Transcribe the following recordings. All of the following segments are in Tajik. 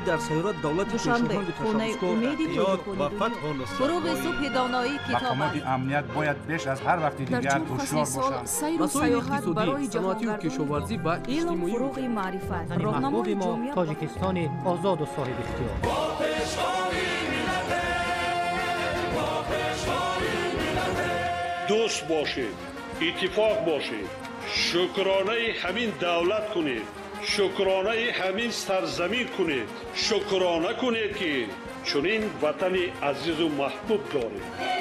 در سیارات دولت دوشنبه خونه امید و فتح فروغ صبح دانایی مقامات کتاب امنیت باید بیش از هر وقت در دیگر چند هوشیار فصل سال باشند. سیر و مسائل سیاحت برای اقتصادی، صنعتی و جهانگردانی کشاورزی و علم اجتماعی فروغ معرفت محبوب راهنمای ما جامعه تاجیکستان آزاد و صاحب اختیار. دوست باشید، اتفاق باشید، شکرانه همین دولت کنید، شکرانه همین سرزمین کنید، شکرانه کنید که چنین وطن عزیز و محبوب دارید.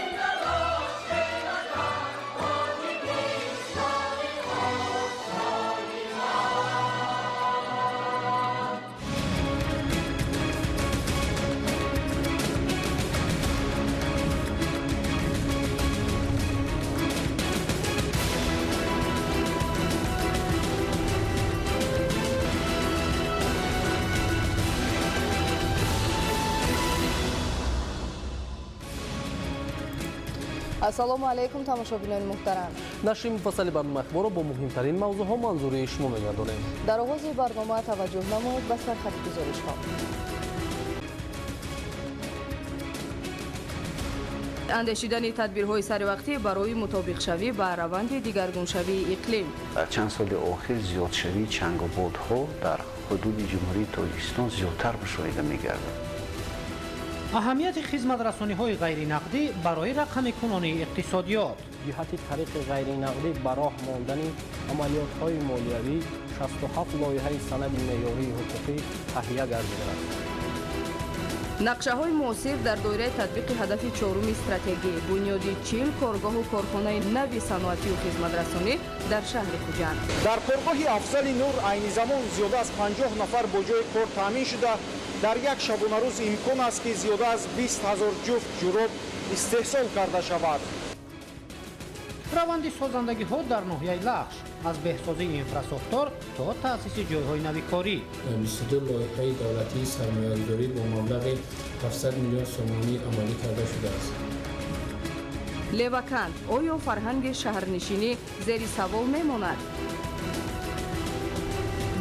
ассалому алайкум тамошобинони муҳтарам. нашри муфассали барнома ахборро бо муҳимтарин мавзӯъҳо манзури шумо мегардонем. дар оғози барнома таваҷҷӯҳ намоед ба сархати гузоришҳо. андешидани тадбирҳои саривақтӣ барои мутобиқшавӣ ба раванди дигаргуншавии иқлим. چند سال اخیر زیادشوی چنگ و بادها در حدود جمهوری تاجیکستان زیادتر مشاهده می‌گردد. اهمیت خدمت‌رسانی‌های غیرنقدی برای رقم‌کنونی اقتصادیات. جهت طریق غیرنقدی به راه ماندن عملیات‌های مالیوی 67 لایحه سند معیاری حقوقی تهیه گردیده است. нақшаҳои муосир дар доираи татбиқи ҳадафи чоруми стратегӣ бунёди 40 коргоҳу корхонаи нави саноатию хизматрасонӣ дар шаҳри хуҷанд. дар коргоҳи афзали нур айни замон зиёда аз 50 нафар бо ҷои кор таъмин шуда дар як шабонарӯз имкон аст ки зиёда аз 20 000 ҷуфт ҷуроб истеҳсол карда шавад. раванди созандагиҳо дар ноҳияи лахш از بهسازی اینفراساختور تا تأسیس جایهای نوی کاری. 22 لایحه دولتی سرمایه‌گذاری با مبلغ 700 میلیون سومانی عملی کرده شده است. لواکند آیا فرهنگ شهرنشینی زیر سوال میماند؟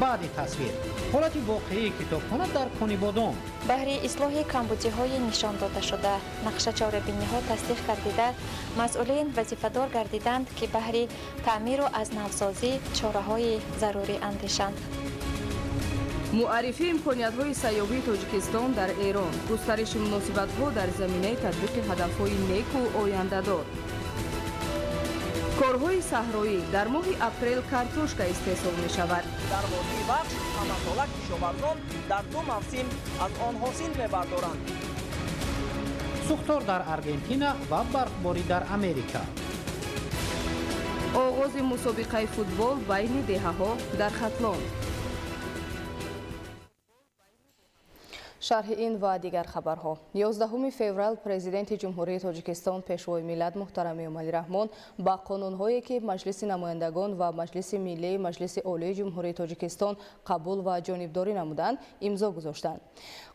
بعد تصویر حالت واقعی کتابخانه در کنی بادام. بهر اصلاح کمبودی‌های نشان داده شده نقشه چاره‌بینی‌ها تصدیق گردیده مسئولین وظیفه‌دار گردیدند که بهر تعمیر و از نوسازی چاره‌های ضروری اندیشند. معرفی امکانیت‌های سیاحی تاجیکستان در ایران، گسترش مناسبت‌ها در زمینه تطبیق هدف‌های نیک و آینده‌دار. کارهای صحرایی در ماه اپریل کارتوشکا استحصال می شود. در وادی بخش همساله کشاورزان در دو موسم از آن حاصل می بردارند. سوختار در ارژانتین و برفباری در امریکا. آغاز مسابقه فوتبال بین دهه‌ها در ختلان. شرح این و دیگر خبرها. 11 فوریه پرزیدنت جمهوری تاجیکستان پیشوای ملت محترم امالی رحمان با قانون‌هایی که مجلس نمایندگان و مجلس ملی مجلس عالی جمهوری تاجیکستان قبول و جانبداری نمودند امضا گذاشتند.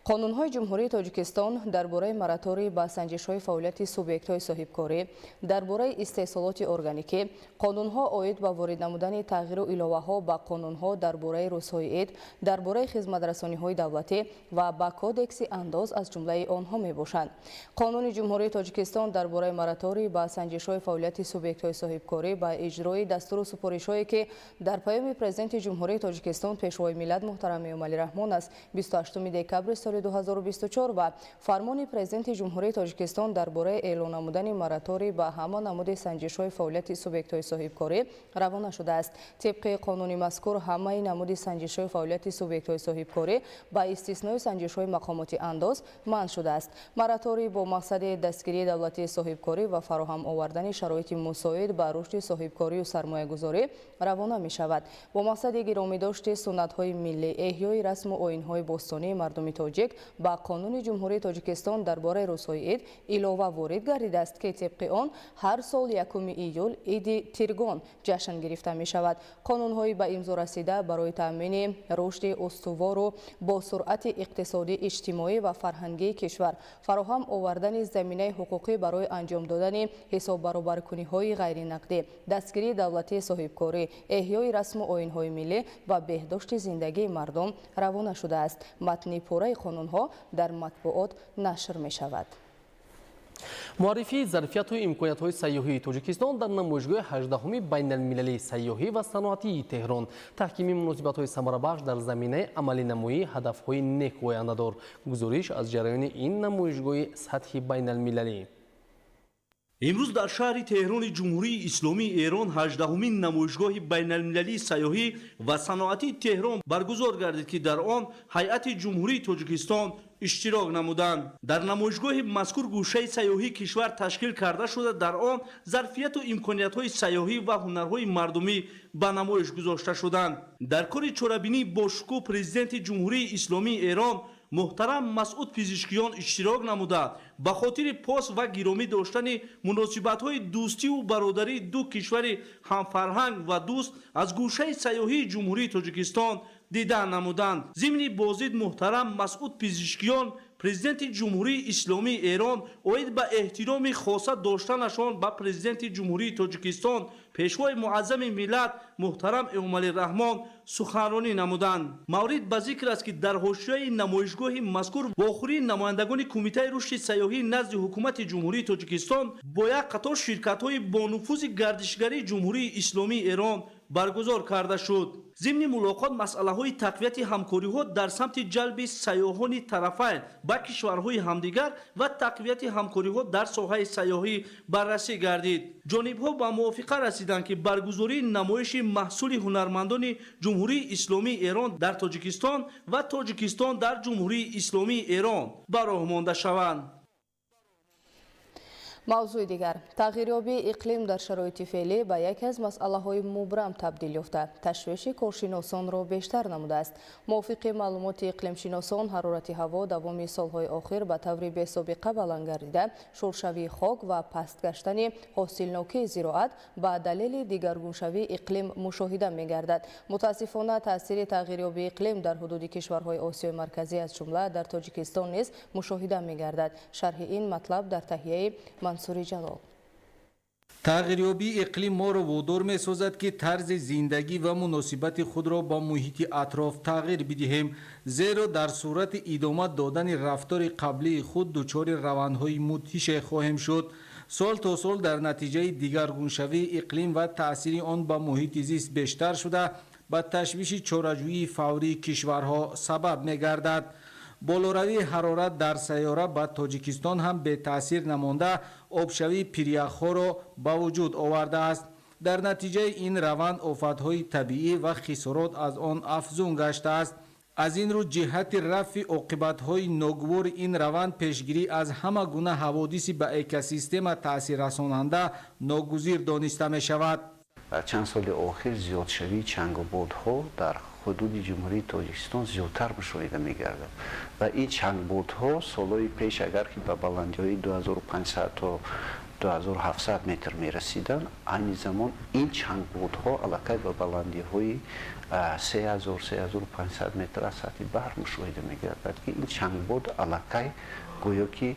قانون‌های جمهوری تاجیکستان درباره مراتوری با سنجش‌های فعالیت سوبیکت‌های صاحبکاری، درباره استحصالات ارگانیکی، قانون‌ها عاید به وارد نمودن تغییر و علاوه‌ها با قانون‌ها درباره روزهای عید، درباره خدمت‌رسانی‌های دولتی و با کودکس انداز از جمله آنها میباشند. قانون جمهوری تاجیکستان درباره مراتوری با سنجش‌های فعالیت سوبیکت‌های صاحبکاری با اجرای دستور و سپارش‌هایی که در پیام پرزیدنت جمهوری تاجیکستان پیشوای ملت محترم امالی رحمان است 28 دکبر سال 2024 و فرمان پرزیدنت جمهوری تاجیکستان درباره اعلان نمودن مراتوری با همان نمود سنجش‌های فعالیت سوبیکت‌های صاحبکاری روانه شده است. طبق قانون مذکور همه نمود سنجش‌های فعالیت سوبیکت‌های صاحبکاری با استثنای سنجش‌های مقامات انداز منع شده است. مراتوری با مقصد دستگیری دولتی صاحبکاری و فراهم آوردن شرایط مساعد به رشد صاحبکاری و سرمایه‌گذاری روانه می شود. با مقصد گرامی داشت سنت‌های ملی، احیای رسم و آیین‌های باستانی مردم تاجیک با قانون جمهوری تاجیکستان درباره روزهای عید علاوه وارد گردیده است که طبق آن هر سال 1 ایول عید تیرگان جشن گرفته می شود. قانون‌های به امضا رسیده برای تامین رشد استوار و با سرعت اقتصادی иҷтимоӣ ва фарҳангии кишвар, фароҳам овардани заминаи ҳуқуқӣ барои анҷом додани ҳисоббаробаркуниҳои ғайринақдӣ, дастгирии давлатии соҳибкорӣ, эҳёи расму оинҳои миллӣ ва беҳдошти зиндагии мардум равона шудааст. матни пурраи қонунҳо дар матбуот нашр мешавад. муаррифии зарфияту имкониятҳои сайёҳии Тоҷикистон дар намоишгоҳи 18-уми байналмилалии сайёҳӣ ва саноатии Теҳрон, таҳкими муносибатҳои самарабахш дар заминаи амалинамоии ҳадафҳои неку ояндадор. гузориш аз ҷараёни ин намоишгоҳи сатҳи байналмилалӣ. имрӯз дар шаҳри Теҳрони Ҷумҳурии Исломии Эрон 18-умин намоишгоҳи байналмилалии сайёҳӣ ва саноатии Теҳрон баргузор гардид, ки дар он ҳайати Ҷумҳурии Тоҷикистон иштирок намуданд. дар намоишгоҳи мазкур гӯшаи сайёҳии кишвар ташкил карда шуда, дар он зарфияту имкониятҳои сайёҳӣ ва ҳунарҳои мардумӣ ба намоиш гузошта шуданд. дар кори чорабинӣ бошукӯҳ президенти Ҷумҳурии Исломии Эрон муҳтарам Масъуд Пизишкиён иштирок намуда, ба хотири пос ва гиромӣ доштани муносибатҳои дӯстиву бародарии ду кишвари ҳамфарҳанг ва дӯст аз гӯшаи сайёҳии Ҷумҳурии Тоҷикистон дидан намуданд. зимни бозид муҳтарам Масъуд Пизишкиён президенти Ҷумҳурии Исломии Эрон оид ба эҳтироми хоса доштанашон ба президенти Ҷумҳурии Тоҷикистон, пешвои муаззами миллат муҳтарам Эмомалираҳмон суханронӣ намуданд. маврид ба зикр аст, ки дар ҳошияи намоишгоҳи мазкур вохӯрии намояндагони Кумитаи рушди сайёҳӣ назди ҳукумати Ҷумҳурии Тоҷикистон бо як қатор ширкатҳои бонуфузи гардишгарии Ҷумҳурии Исломии Эрон баргузор карда шуд. зимни мулоқот масъалаҳои тақвияти ҳамкориҳо дар самти ҷалби сайёҳони тарафайн ба кишварҳои ҳамдигар ва тақвияти ҳамкориҳо дар соҳаи сайёҳӣ баррасӣ гардид. ҷонибҳо ба мувофиқа расиданд, ки баргузории намоиши маҳсули ҳунармандони Ҷумҳурии Исломии Эрон дар Тоҷикистон ва Тоҷикистон дар Ҷумҳурии Исломии Эрон ба роҳ монда шаванд. мавзӯи дигар, тағйирёбии иқлим дар шароити феълӣ ба яке аз масъалаҳои мубрам табдил ёфта, ташвиши коршиносонро бештар намудааст. мувофиқи маълумоти иқлимшиносон, ҳарорати ҳаво давоми солҳои охир ба таври бесобиқа баланд гардида, шӯршавии хок ва паст гаштани ҳосилнокии зироат ба далели дигаргуншавии иқлим мушоҳида мегардад. мутаассифона таъсири тағйирёбии иқлим дар ҳудуди кишварҳои Осиёи марказӣ аз ҷумла дар Тоҷикистон низ мушоҳида мегардад. шарҳи ин матлаб дар таҳияи Мансури Ҷалол. тағйирёбии иқлим моро водор месозад, ки тарзи зиндагӣ ва муносибати худро ба муҳити атроф тағйир бидиҳем, зеро дар сурати идома додани рафтори қаблии худ дучори равандҳои мудҳише хоҳем шуд. сол то сол дар натиҷаи дигаргуншавии иқлим ва таъсири он ба муҳити зист бештар шуда, ба ташвиши чораҷӯии фаврии кишварҳо сабаб мегардад. болоравии ҳарорат дар сайёра ба Тоҷикистон ҳам бетаъсир намонда, обшавии пиряхҳоро ба вуҷуд овардааст. дар натиҷаи ин раванд офатҳои табиӣ ва хисорот аз он афзун гаштааст. аз ин рӯ ҷиҳати рафъи оқибатҳои ногувори ин раванд пешгирӣ аз ҳама гуна ҳаводиси ба экосистема таъсиррасонанда ногузир дониста мешавад. дар чанд соли охир зиёдшавии чангободҳо дар ҳудуди Ҷумҳурии Тоҷикистон зиёдтар мушоҳида мегардад ва ин чангбодҳо солҳои пеш агар ки ба баландиҳои 2500 то 2700 метр мерасиданд, айни замон ин чангбодҳо аллакай ба баландиҳои 3000-3500 метр аз сатҳи баҳр мушоҳида мегардад, ки ин чангбод аллакай гӯё ки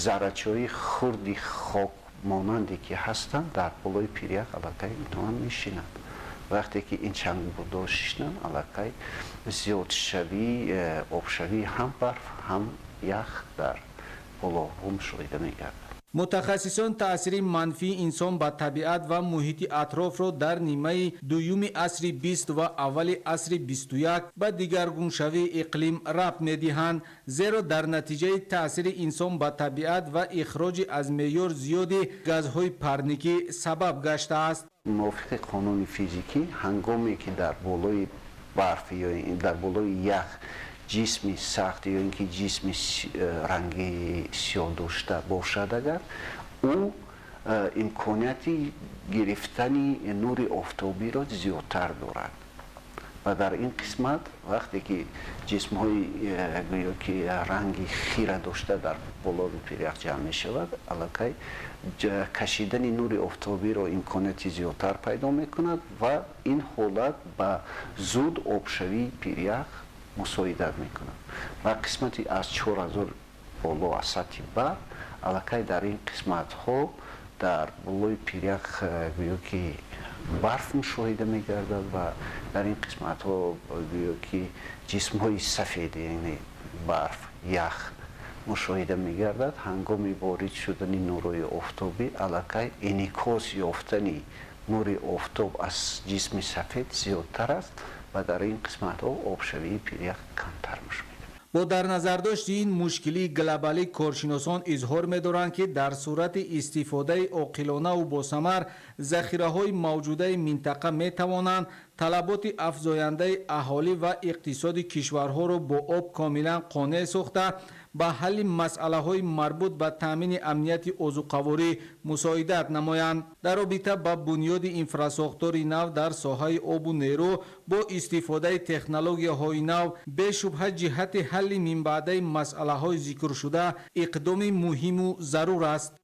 заррачаҳои хурди хок монанде ки ҳастанд дар болои пирях аллакай метавонанд мешинанд. вақте ки ин чангбодҳо шишнанд, аллакай зиёдшавии обшавии ҳам барф ҳам ях дар болоҳо мушоҳида мегардад. мутахассисон таъсири манфии инсон ба табиат ва муҳити атрофро дар нимаи дуюми асри 20 ва аввали асри 21 ба дигаргуншавии иқлим рабт медиҳанд, зеро дар натиҷаи таъсири инсон ба табиат ва ихроҷи аз меъёр зиёди газҳои парникӣ сабаб гаштааст. мувофиқи қонуни физикӣ, ҳангоме ки дар болои барф ё дар болои ях ҷисми сахт ё ин ки ҷисми ранги сиёҳ дошта бошад, агар ӯ имконияти гирифтани нури офтобиро зиёдтар дорад ва дар ин қисмат вақте ки ҷисмҳои гӯё ки ранги хира дошта дар болои пирях ҷамъ мешавад, аллакай кашидани нури офтобиро имконияти зиёдтар пайдо мекунад ва ин ҳолат ба зуд обшавии пирях مساعدت میکنند و قسمتی از 4000 بالا از سطح بر الکی در این قسمت ها در بالای پیریخ گویا که برف مشاهده میگردد و در این قسمت ها گویا که جسم های سفید یعنی برف یخ مشاهده میگردد هنگام وارد شدن نورهای آفتابی الکی انعکاس یافتن نور آفتاب از جسم سفید زیادتر است و در این قسمت ها آبشوی پیریخ کمتر میشود. با در نظر داشت این مشکلی گلوبالی کارشناسان اظهار می‌دارند که در صورت استفاده عاقلانه و با ثمر ذخیره‌های موجوده منطقه می‌توانند طلبات افزاینده اهالی و اقتصاد کشورها را با آب کاملا قانع ساخته به حل مسئله‌های مربوط به تامین امنیت عضوقواری مساعدت نمایند. در رابطه با بنیاد انفراساختور نو در ساحه آب و نیرو با استفاده تکنولوژی‌های نو به شبهه جهت حل من بعده مسئله‌های ذکر شده اقدام مهم و ضرور است.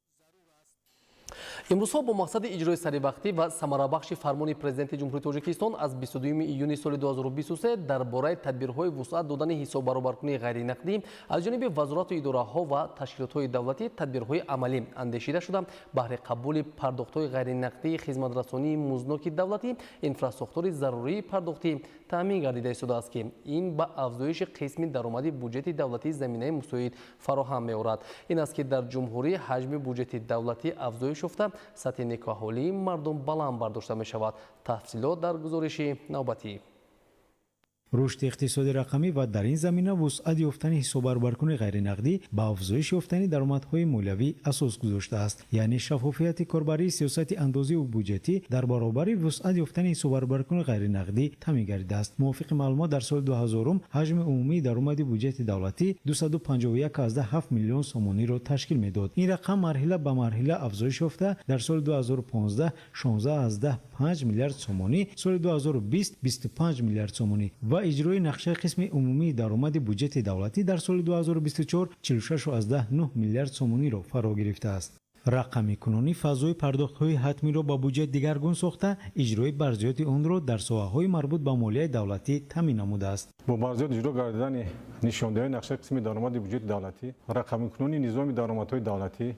امروزها با مقصد اجرای سریع‌وقتی و ثمره‌بخش فرمان پرزیدنت جمهوری تاجیکستان از 22 ایونی سال 2023 درباره تدبیرهای وسعت دادن حساب برآورکنی غیر نقدی از جانب وزارت و اداره‌ها و تشکیلات‌های دولتی تدبیرهای عملی اندیشیده شده بهره قبول پرداخت‌های غیر نقدی خدمت‌رسانی مزنوک دولتی انفراساختور ضروری پرداختی تامین گردیده شده است که این به افزایش قسم درآمدی بودجت دولتی زمینه مساعد فراهم می‌آورد. این است که در جمهوری حجم بودجت دولتی افزایش یافته سطح نکاحالی مردم بلند برداشته می شود. تفصیلات در گزارش نوبتی. رشد اقتصادی رقمی و در این زمینه وسعت یافتن حساب برآورکنی غیر نقدی به افزایش یافتن درآمدهای مالیوی اساس گذاشته است، یعنی شفافیت کاربری سیاست اندازی و بودجتی در برابر وسعت یافتن حساب برآورکنی غیر نقدی تامین گردیده است. موافق معلومات در سال 2000 حجم عمومی درآمد بودجت دولتی 251.7 میلیون سومانی را تشکیل میداد. این رقم مرحله به مرحله افزایش یافته در سال 2015 16.5 میلیارد سومانی، سال 2020 25 میلیارد سومانی و اجرای نقشه قسم عمومی درآمد بودجت دولتی در سال 2024 46.9 میلیارد سومانی را فرا گرفته است. رقم کنونی فضای پرداخت‌های حتمی را با بودجت دیگرگون ساخته اجرای برجات آن را در ساحه‌های مربوط به مالیه دولتی تامین نموده است. با برجات اجرا گردیدن نشاندهی نقشه قسم درآمد بودجت دولتی، رقم کنونی نظام درآمدهای دولتی،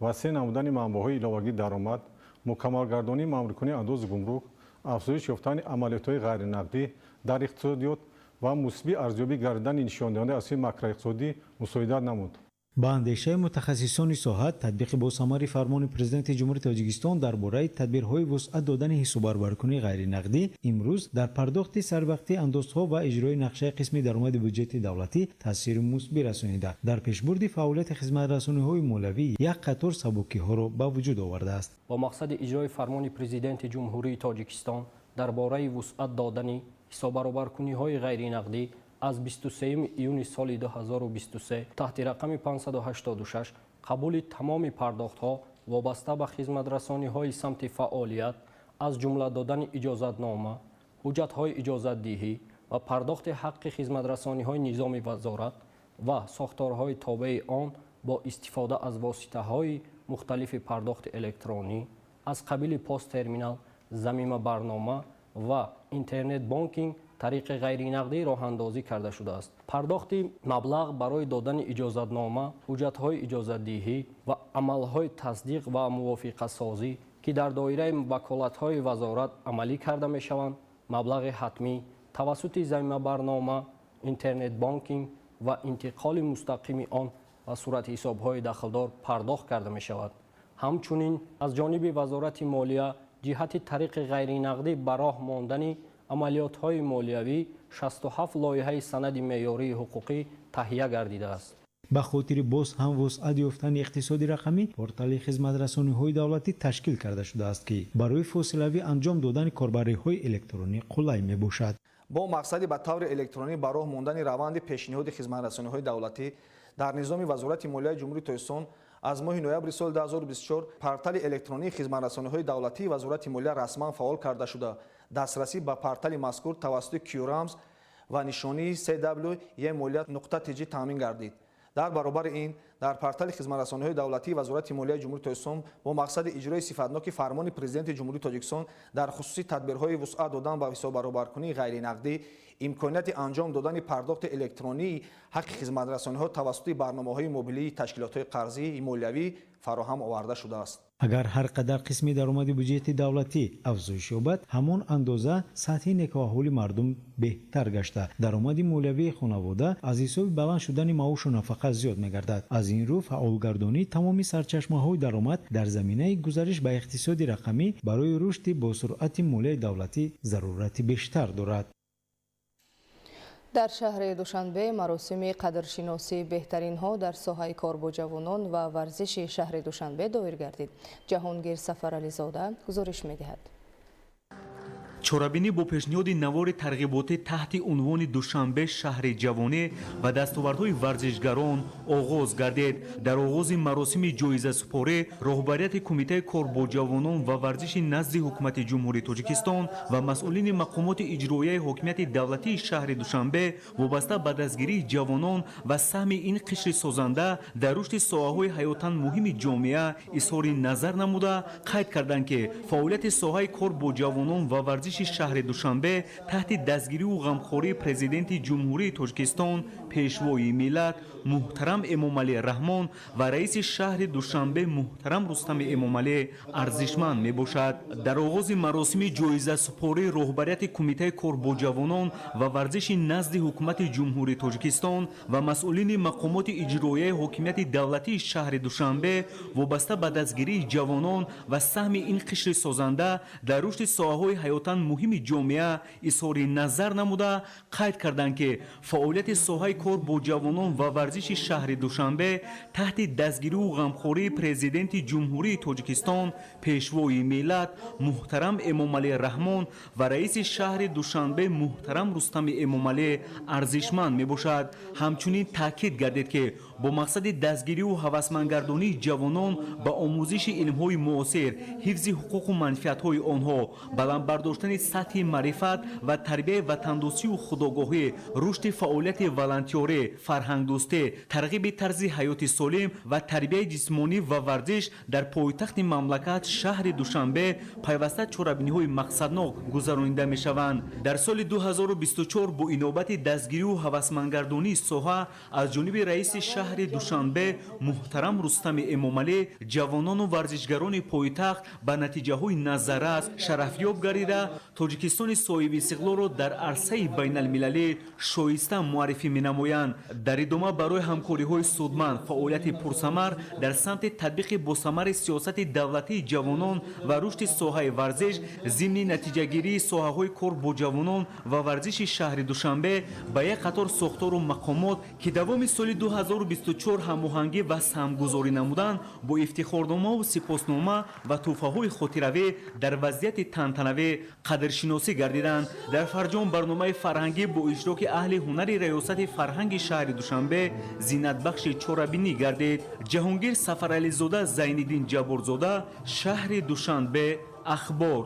وسیع نمودن منبع‌های علاوه‌ای درآمد، مکمل گردانی مامورکنی انداز گمرک، افزایش یافتن عملیات‌های غیر نقدی در اقتصادیات و مثبت ارزیابی گردیدن نشاندهنده اصلی ماکرواقتصادی مساعدت نمود. با اندیشه متخصصان ساحه تطبیق با ثمر فرمان پرزیدنت جمهوری تاجیکستان درباره تدبیرهای وسعت دادن حساب برآورکنی غیر نقدی امروز در پرداخت سروقتی اندازها و اجرای نقشه قسم درآمد بودجت دولتی تاثیر مثبت رسانیده در پیشبرد فعالیت خدمت‌رسانی‌های مالیوی یک قطار سبکی‌ها را به وجود آورده است. با مقصد اجرای فرمان پرزیدنت جمهوری تاجیکستان درباره وسعت دادن حساب برآورکنی‌های غیر نقدی از 23 ایون سال 2023 تحت رقم 586 قبول تمام پرداخت‌ها وابسته به خدمت‌رسانی‌های سمت فعالیت از جمله دادن اجازتنامه، حجت‌های اجازت‌دهی و پرداخت حق خدمت‌رسانی‌های نظام وزارت و ساختارهای تابع آن با استفاده از واسطه‌های مختلف پرداخت الکترونی از قبیل پست ترمینال، ضمیمه برنامه و اینترنت بانکینگ طریق غیر نقدی راه اندازی کرده شده است. پرداخت مبلغ برای دادن اجازتنامه، حجت‌های اجازت‌دهی و عمل‌های تصدیق و موافقت سازی که در دایره وکالت‌های وزارت عملی کرده می‌شوند، مبلغ حتمی توسط ضمیمه برنامه، اینترنت بانکینگ و انتقال مستقیم آن و صورت حساب‌های دخلدار پرداخت کرده می‌شود. همچنین از جانب وزارت مالیه جهت طریق غیر نقدی به راه ماندن عملیات‌های مالیوی 67 لایحه سند معیاری حقوقی تهیه گردیده است. به خاطر باز هم وسعت یافتن اقتصادی رقمی پورتال خدمت‌رسانی‌های دولتی تشکیل کرده شده است که برای فاصله‌وی انجام دادن کاربری‌های الکترونی قلای میباشد. با مقصد به طور الکترونی به راه ماندن روند پیشنهاد خدمت‌رسانی‌های دولتی در نظام وزارت مالیه جمهوری تاجیکستان از ماه نوامبر سال 2024 پورتال الکترونی خدمت‌رسانی‌های دولتی وزارت مالیه رسما فعال کرده شده. دسترسی به پورتال مذکور توسط کیورامز و نشانی CW مالیات نقطه تیجی تامین گردید. дар баробари ин дар портали хизматрасониҳои давлатии вазорати молияи ҷумҳурии тоҷикистон бо мақсади иҷрои сифатноки фармони президенти ҷумҳурии тоҷикистон дар хусуси тадбирҳои вусъат додан ба ҳисоббаробаркунии ғайринақдӣ имконияти анҷом додани пардохти электронии ҳаққи хизматрасониҳо тавассути барномаҳои мобилии ташкилотҳои қарзии молиявӣ фароҳам оварда шудааст. агар ҳар қадар қисми даромади бюҷети давлатӣ афзоиш ёбад, ҳамон андоза сатҳи некоаҳоли мардум беҳтар гашта, даромади молиявии хонавода аз ҳисоби баланд шудани маошу нафақа зиёд мегардад. аз ин рӯ фаъолгардонии тамоми сарчашмаҳои даромад дар заминаи гузариш ба иқтисоди рақамӣ барои рушди босуръати молияи давлатӣ зарурати бештар дорад. дар шаҳри душанбе маросими қадршиносии беҳтаринҳо дар соҳаи кор бо ҷавонон ва варзиши шаҳри душанбе доир гардид. ҷаҳонгир Сафарализода гузориш медиҳад. чорабинӣ бо пешниҳоди навори тарғиботӣ таҳти унвони душанбе шаҳри ҷавонӣ ва дастовардҳои варзишгарон оғоз гардид. дар оғози маросими ҷоизасупорӣ роҳбарияти кумитаи кор бо ҷавонон ва варзиши назди ҳукумати ҷумҳурии тоҷикистон ва масъулини мақомоти иҷроияи ҳокимияти давлатии шаҳри душанбе вобаста ба дастгирии ҷавонон ва саҳми ин қишри созанда дар рушди соҳаҳои ҳаётан муҳими ҷомеа изҳори назар намуда қайд карданд ки фаъолияти соҳаи кор бо ҷавонон ва варзиши шаҳри душанбе таҳти дастгирию ғамхории президенти ҷумҳурии тоҷикистон пешвои миллат муҳтарам Эмомалӣ Раҳмон ва раиси шаҳри душанбе муҳтарам Рустами Эмомалӣ арзишманд мебошад. дар оғози маросими ҷоизасупории роҳбарияти кумитаи кор бо ҷавонон ва варзиши назди ҳукумати ҷумҳурии тоҷикистон ва масъулини мақомоти иҷроияи ҳокимияти давлатии шаҳри душанбе вобаста ба дастгирии ҷавонон ва саҳми ин қишри созанда дар рушди соҳаҳои ҳаётан муҳими ҷомеа изҳори назар намуда қайд карданд ки фаъолияти соҳаи кор бо ҷавонон ва варзиши шаҳри душанбе таҳти дастгирию ғамхории президенти ҷумҳурии тоҷикистон пешвои миллат муҳтарам Эмомалӣ Раҳмон ва раиси шаҳри душанбе муҳтарам Рустами Эмомалӣ арзишманд мебошад. ҳамчунин таъкид гардид ки бо мақсади дастгирию ҳавасмандгардонии ҷавонон ба омӯзиши илмҳои муосир, ҳифзи ҳуқуқу манфиатҳои онҳо, баландбардоштани сатҳи маърифат ва тарбияи ватандӯстию худогоҳӣ, рушди фаъолияти волонтёрӣ, фарҳангдӯстӣ, тарғиби тарзи ҳаёти солим ва тарбияи ҷисмонӣ ва варзиш дар пойтахти мамлакат шаҳри душанбе пайваста чорабиниҳои мақсаднок гузаронида мешаванд. дар соли 2024 бо инобати дастгирию ҳавасмандгардонии соҳа аз ҷониби раиси шаҳри душанбе муҳтарам Рустами Эмомалӣ ҷавонону варзишгарони пойтахт ба натиҷаҳои назаррас шарафёб гардида тоҷикистони соҳиби истиқлолро дар арсаи байналмилалӣ шоиста муаррифӣ менамоянд. дар идома барои ҳамкориҳои судманд, фаъолияти пурсамар дар самти татбиқи босамари сиёсати давлатии ҷавонон ва рушди соҳаи варзиш зимни натиҷагирии соҳаҳои кор бо ҷавонон ва варзиши шаҳри душанбе ба як қатор сохтору мақомот ки давоми соли 2024 ҳамоҳангӣ ва саҳмгузорӣ намуданд бо ифтихорномаву сипоснома ва тӯҳфаҳои хотиравӣ дар вазъияти тантанавӣ қадршиносӣ гардиданд. дар фарҷом барномаи фарҳангӣ бо иштироки аҳли ҳунари раёсати фарҳанги шаҳри душанбе зинатбахши чорабинӣ гардид. ҷаҳонгир Сафарализода, Зайниддин Ҷаборзода, шаҳри Душанбе, Ахбор.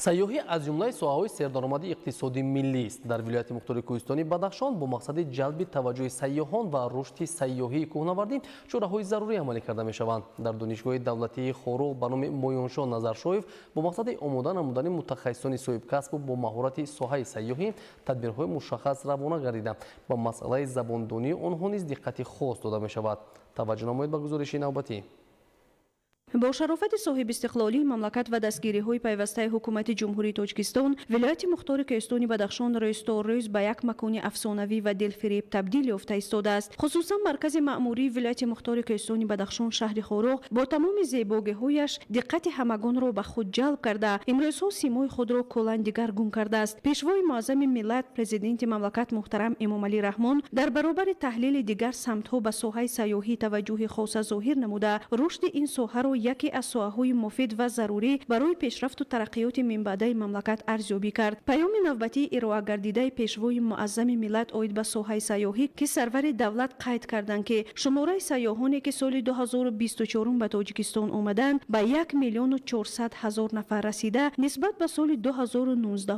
сайёҳӣ аз ҷумлаи соҳаҳои сердаромади иқтисоди миллист. дар вилояти мухтори кӯҳистони Бадахшон бо мақсади ҷалби таваҷҷӯҳи сайёҳон ва рушди сайёҳии кӯҳнавардӣ чораҳои зарурӣ амалӣ карда мешаванд. дар донишгоҳи давлатии Хорӯғ ба номи Моёншоҳ Назаршоев бо мақсади омода намудани мутахассисони соҳибкасбу бо маҳорати соҳаи сайёҳӣ тадбирҳои мушаххас равона гардида ба масъалаи забондонии онҳо низ диққати хос дода мешавад. таваҷҷӯҳ намоед ба гузориши навбатӣ. бо шарофати соҳибистиқлолии мамлакат ва дастгириҳои пайвастаи ҳукумати ҷумҳурии тоҷикистон вилояти мухтори кӯҳистони Бадахшон рӯзторӯз ба як макони афсонавӣ ва дилфиреб табдил ёфта истодааст. хусусан маркази маъмурии вилояти мухтори кӯҳистони Бадахшон шаҳри Хорӯғ бо тамоми зебогиҳояш диққати ҳамагонро ба худ ҷалб карда имрӯзҳо симои худро кулан дигаргун кардааст. пешвои муаззами миллат президенти мамлакат муҳтарам Эмомалӣ Раҳмон дар баробари таҳлили дигар самтҳо ба соҳаи сайёҳӣ таваҷҷӯҳи хоса зоҳир намуда рушди ин соҳаро یکی از ساحه‌های مفید و ضروری برای پیشرفت و ترقیات منبعدی مملکت ارزیابی کرد. پیام نوبتی ارائه گردیده پیشروی معظم ملت اوید به ساحه سیاحی که سرور دولت قید کردند که شماره سیاحانی که سال 2024 به تاجیکستان آمدند به 1,400,000 نفر رسیده نسبت به سال 2019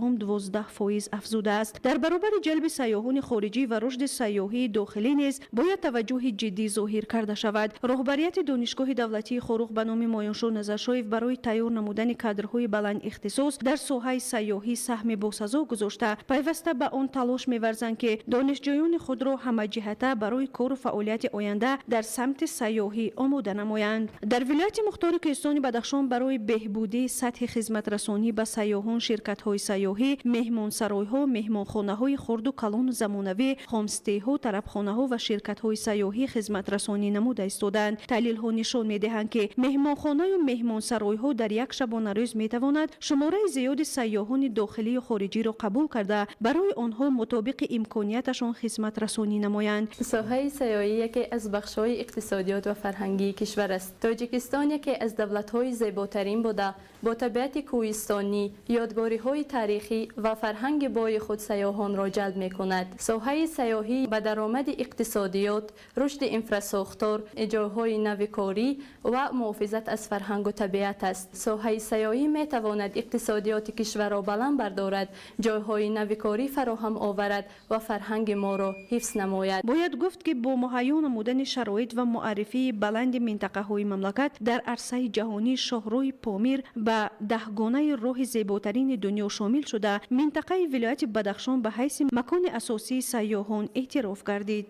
12% افزوده است. در برابر جلب سیاحان خارجی و رشد سیاحی داخلی نیز باید توجه جدی ظاهر کرده شود. رهبریت دانشگاه دولتی خاروق به نام مایانشور نظرشایف برای تیار نمودن کادرهای بلند اختصاص در ساحه سیاحی سهم باسزا گذاشته پیوسته به آن تلاش می‌ورزند که دانشجویان خود را همه جهته برای کار و فعالیت آینده در سمت سیاحی آماده نمایند. در ولایت مختار کوهستان بدخشان برای بهبودی سطح خدمت رسانی به سیاحان شرکت‌های سیاحی، مهمانسرای‌ها، مهمانخانه‌های خرد و کلان زمانوی، هامستی‌ها، طربخانه‌ها و شرکت‌های سیاحی خدمت رسانی نموده ایستادند. تحلیل‌ها نشان می‌دهند که مهمانخانه و مهمانسرای‌ها در یک شبانه روز می‌تواند شماره زیاد سیاحان داخلی و خارجی را قبول کرده برای آنها مطابق امکانیتشان خدمت رسانی نمایند. ساحه سیاحی یکی از بخش‌های اقتصادیات و فرهنگی کشور است. تاجیکستان یکی از دولت‌های زیباترین بوده، با طبیعت کوهستانی، یادگاری‌های تاریخی و فرهنگ بای خود سیاحان را جلب می‌کند. ساحه سیاحی به درآمد اقتصادیات، رشد انفراساختار، اجراهای نوکاری و محافظت از فرهنگ و طبیعت است. ساحه سیاحی می‌تواند اقتصادیات کشور را بلند بردارد، جایهای نوکاری فراهم آورد و فرهنگ ما را حفظ نماید. باید گفت که با مهیا نمودن شرایط و معرفی بلند منطقه‌های مملکت در عرصه جهانی شاهروی پامیر به 10 گانه راه زیباترین دنیا شامل شده، منطقه ولایت بدخشان به حیث مکان اساسی سیاحان اعتراف گردید.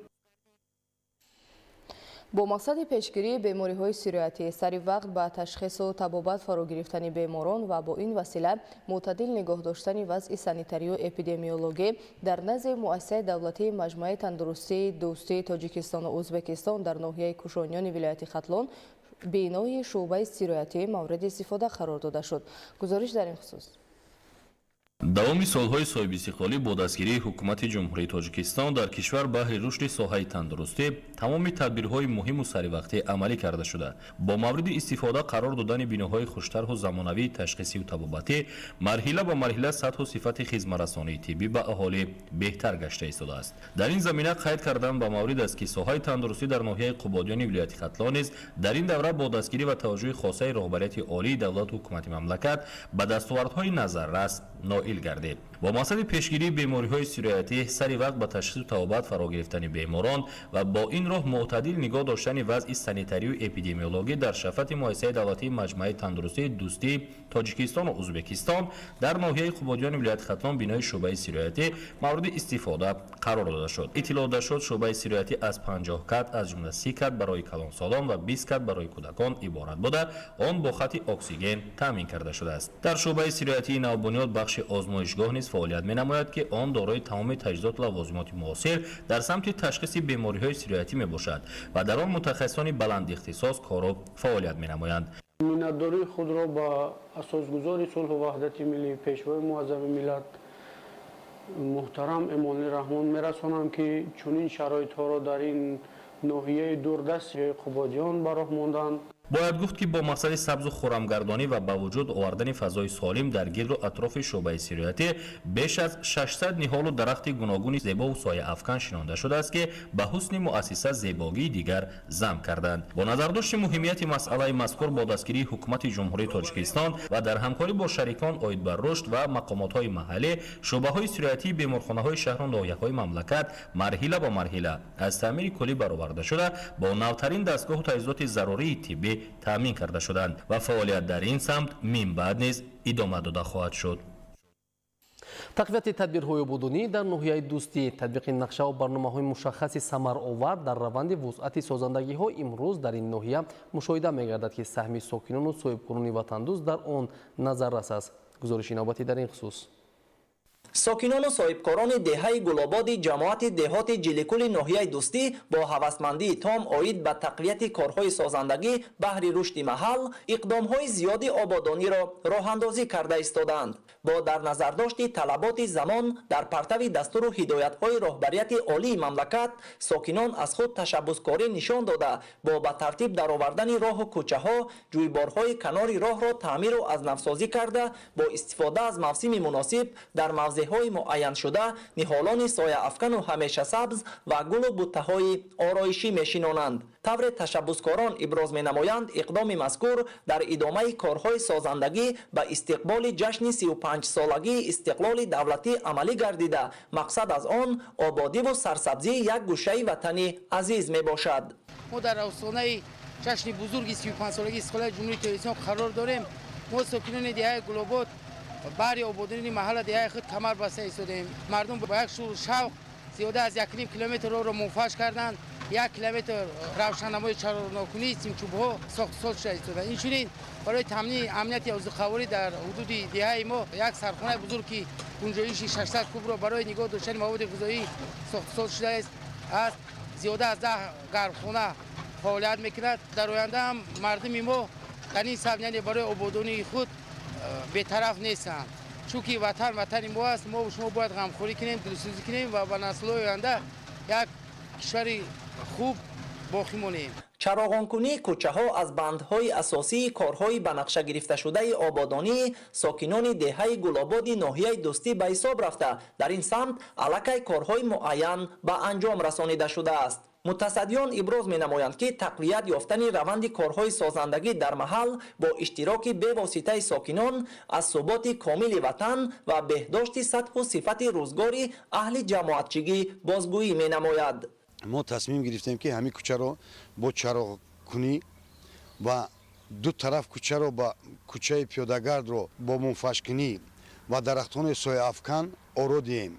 با مقصد پیشگیری بیماری‌های سیریاتی سری وقت به تشخیص و طبابت فرا گرفتن بیماران و با این وسیله معتدل نگاه داشتن وضع سانیتری و اپیدمیولوژی در نزد مؤسسه دولتی مجمع تندرستی دوستی تاجیکستان و ازبکستان در ناحیه کوشانیان ولایت ختلان بینای شعبه سیریاتی مورد استفاده قرار داده شد. گزارش در این خصوص. давоми солҳои соҳибистиқлолӣ бо дастгирии ҳукумати ҷумҳурии тоҷикистон дар кишвар баҳри рушди соҳаи тандурустӣ тамоми тадбирҳои муҳиму саривақтӣ амалӣ карда шуда бо мавриди истифода қарор додани биноҳои хуштарҳу замонавии ташхисиву табобатӣ марҳила ба марҳила сатҳу сифати хизматрасонии тиббӣ ба аҳолӣ беҳтар гашта истодааст. дар ин замина қайд кардан ба маврид аст ки соҳаи тандурустӣ дар ноҳияи қубодиёни вилояти хатлон низ дар ин давра бо дастгирӣ ва таваҷҷӯҳи хосаи роҳбарияти олии давлату ҳукумати мамлакат ба дастовардҳои назаррас ноил гардид. با مقصد پیشگیری بیماری‌های سیریاتی سری وقت با تشخیص و توابت فرا گرفتن بیماران و با این راه معتدل نگاه داشتن وضع سانیتری و اپیدمیولوژی در شفت مؤسسه دولتی مجمع تندرستی دوستی تاجیکستان و ازبکستان در ناحیه قبادیان ولایت ختلان بینای شعبه سیریاتی مورد استفاده قرار داده شد. اطلاع داده شد شعبه سیریاتی از 50 کت از جمله 30 کت برای کلانسالان و 20 کت برای کودکان عبارت بوده، آن با خط اکسیژن تامین کرده شده است. در شعبه سیریاتی نوبنیاد بخش آزمایشگاه نیز فعالیت می‌نماید که آن دارای تمام تجهیزات و لوازمات معاصر در سمت تشخیص بیماری‌های سیریاتی میباشد و در آن متخصصان بلند اختصاص کار و فعالیت می‌نمایند. مینتداری خود را با اساسگذار صلح و وحدت ملی پیشوای معظم ملت محترم امامی رحمان میرسانم که چنین شرایط‌ها را در این ناحیه دوردست قبادیان به راه ماندند. باید گفت که با مقصد سبز و خرمگردانی و با وجود آوردن فضای سالم در گرد و اطراف شعبه سیریاتی بیش از 600 نهال و درخت گوناگون زیبا و سایه افکن شنانده شده است که به حسن مؤسسه زیبایی دیگر ضم کردند. با نظرداشت مهمیت مسئله مذکور با دستگیری حکومت جمهوری تاجیکستان و در همکاری با شریکان عاید بر رشد و مقامات‌های محلی شعبه‌های سیریاتی بیمارخانه‌های شهر و ناحیه‌های مملکت مرحله به مرحله از تعمیر کلی برآورده شده با نوترین دستگاه و تجهیزات ضروری طبی تامین کرده شدند و فعالیت در این سمت من بعد نیز ادامه داده خواهد شد. تقویت تدبیرهای عبودانی در ناحیه دوستی تطبیق نقشه و برنامه‌های مشخص ثمرآور در روند وسعت سازندگی‌ها امروز در این ناحیه مشاهده می‌گردد که سهم ساکنان و صاحبکنان وطن دوست در آن نظررس است. گزارش نوبتی در این خصوص. ساکنان و صاحبکاران دهه گلاباد جماعت دهات جلیکل ناحیه دوستی با هوسمندی تام اوید به تقویت کارهای سازندگی بهر رشد محل اقدامهای زیادی آبادانی را راه اندازی کرده ایستادند. با در نظر داشت طلبات زمان در پرتو دستور و هدایت‌های راهبریت عالی مملکت ساکنان از خود تشبثکاری نشان داده با به ترتیب درآوردن راه و کوچه‌ها جویبارهای کنار راه را تعمیر و از نوسازی کرده با استفاده از موسم مناسب در موضع‌های معین شده نهالان سایه افکن و همیشه سبز و گل و بوته‌های آرایشی می‌شینانند. طور تشبثکاران ابراز می‌نمایند اقدام مذکور در ادامه کارهای سازندگی به استقبال جشن 35 سالگی استقلال دولتی عملی گردیده مقصد از آن آبادی و سرسبزی یک گوشه وطن عزیز میباشد. ما در آستانه جشن بزرگ 35 سالگی استقلال جمهوری تاجیکستان قرار داریم. ما ساکنان دهه گلاباد برای آبادانی محل دهه خود کمر بسته ایستادیم. مردم با یک شور شوق زیاده از 1.5 کیلومتر راه را منفعش کردند. 1 کیلومتر روشنایی چراغ‌ناکنی سیمچوب‌ها ساخت شده ایستاده. اینچنین برای تامین امنیت عضوخواری در حدود دهه ما یک سرخانه بزرگ که گنجایش 600 کوب را برای نگاه داشتن مواد غذایی ساخت شده است. زیاده از 10 گرمخانه فعالیت میکند. در آینده هم مردم ما در این سبیل برای آبادانی خود بی‌طرف نیستند. چونکه وطن ما است. ما و شما باید غمخوری کنیم، دلسوزی کنیم و به نسل‌های آینده یک کشور خوب باقی مانیم. چراغانکنی کوچه ها از بندهای اساسی کارهای به نقشه گرفته شده آبادانی ساکنان دهه گلاباد ناحیه دوستی به حساب رفته در این سمت علاقه کارهای معین به انجام رسانیده شده است. متصدیان ابراز می نمایند که تقویت یافتن روند کارهای سازندگی در محل با اشتراک به واسطه ساکنان از ثبات کامل وطن و بهداشت سطح و صفت روزگاری اهل جماعتچگی بازگویی می نماید. ما تصمیم گرفتیم که همین کوچه رو با چراغ‌کنی و دو طرف کوچه رو با کوچه پیاده‌گرد رو با منفعش‌کنی و درختان سایه افکن آرودیم.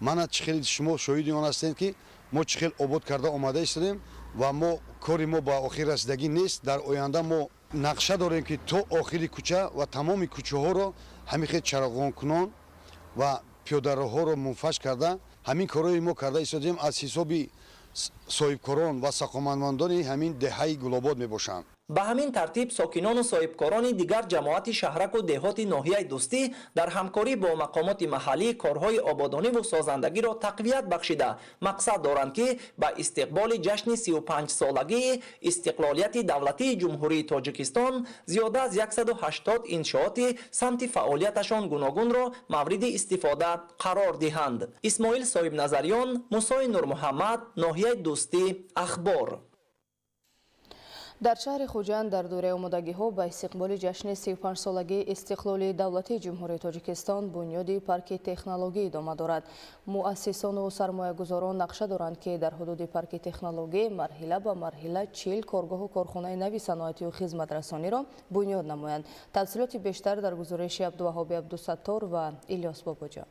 من چخیل شما شاهدی آن هستید که ما چخیل آباد کرده آماده ایستادیم و ما کاری ما با آخر رسیدگی نیست. در آینده ما نقشه داریم که تا آخری کوچه و تمام کوچه ها رو همین خیلی چراغان کنان و پیاده ها رو منفعش کرده همین کارهای ما کرده ایستادیم. از حسابی صاحبکاران و ساختمانداران همین دهه گلاباد میباشند. به همین ترتیب ساکنان و صاحبکاران دیگر جماعت شهرک و دهات ناحیه دوستی در همکاری با مقامات محلی کارهای آبادانی و سازندگی را تقویت بخشیده مقصد دارند که به استقبال جشن 35 سالگی استقلالیت دولتی جمهوری تاجیکستان زیاده از 180 انشاءات سمت فعالیتشان گوناگون را مورد استفاده قرار دهند. اسماعیل صاحب نظریان، موسی نور محمد، ناحیه دوستی، اخبار. در شهر خوجند در دوره آمادگی‌ها به استقبال جشن 35 سالگی استقلال دولتی جمهوری تاجیکستان بنیاد پارک تکنولوژی ادامه دارد. مؤسسان و سرمایه‌گذاران نقشه دارند که در حدود پارک تکنولوژی مرحله به مرحله 40 کارگاه و کارخانه نوی صنعتی و خدمت‌رسانی را بنیاد نمایند. تفصیلات بیشتر در گزارش عبدالوهاب عبدالستار و الیاس باباجان.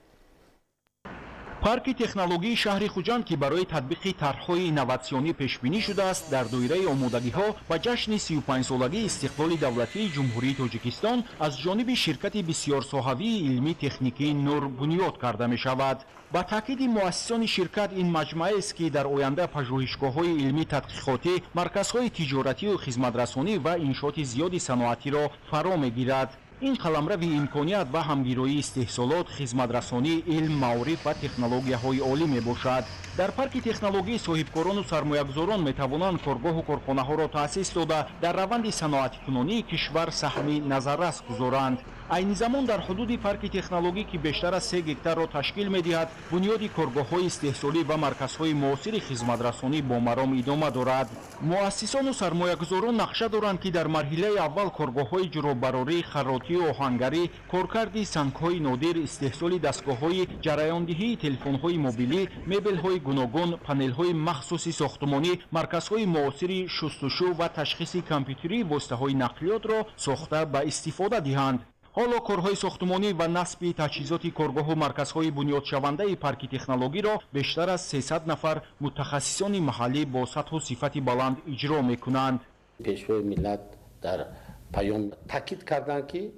پارک تکنولوژی شهر خوجند که برای تطبیق طرح‌های اینواسیونی پیش‌بینی شده است در دوره آمادگی‌ها و جشن 35 سالگی استقلال دولتی جمهوری تاجیکستان از جانب شرکت بسیار ساحوی علمی تکنیکی نور بنیاد کرده می‌شود. با تاکید مؤسسان شرکت این مجموعه است که در آینده پژوهشگاه‌های علمی تحقیقاتی، مرکزهای تجارتی و خدمت‌رسانی و انشاءات زیادی صنعتی را فرا می‌گیرد. این قلمرو امکانیت و همگیری استحصالات، خدمت‌رسانی، علم، معارف و تکنولوژی‌های عالی میباشد. در پارک تکنولوژی صاحبکاران و سرمایه‌گذاران میتوانند کارگاه و کارخانه‌ها را تأسیس داده در روند صنعتی‌کنی کشور سهم نظررس گذارند. عین زمان در حدود پارک تکنولوژی که بیشتر از 3 هکتار را تشکیل می‌دهد، بنیاد کارگاه‌های استحصالی و مرکزهای معاصر خدمت‌رسانی با مرام ادامه دارد. مؤسسان و سرمایه‌گذاران نقشه دارند که در مرحله اول کارگاه‌های جرابراری، خراطی و آهنگری، کارکردی سنگ‌های نادر، استحصال دستگاه‌های جریاندهی تلفن‌های موبیلی، مبل‌های گوناگون، پنل‌های مخصوصی ساختمانی، مرکزهای معاصر شستشو و تشخیص کامپیوتری واسطه‌های نقلیات را ساخته به استفاده دهند. حالا کارهای ساختمانی و نصب تجهیزات کارگاه و مرکزهای بنیاد شونده پارک تکنولوژی را بیشتر از 300 نفر متخصصان محلی با سطح و صفت بلند اجرا می‌کنند. پیشوای ملت در پیام تاکید کردند که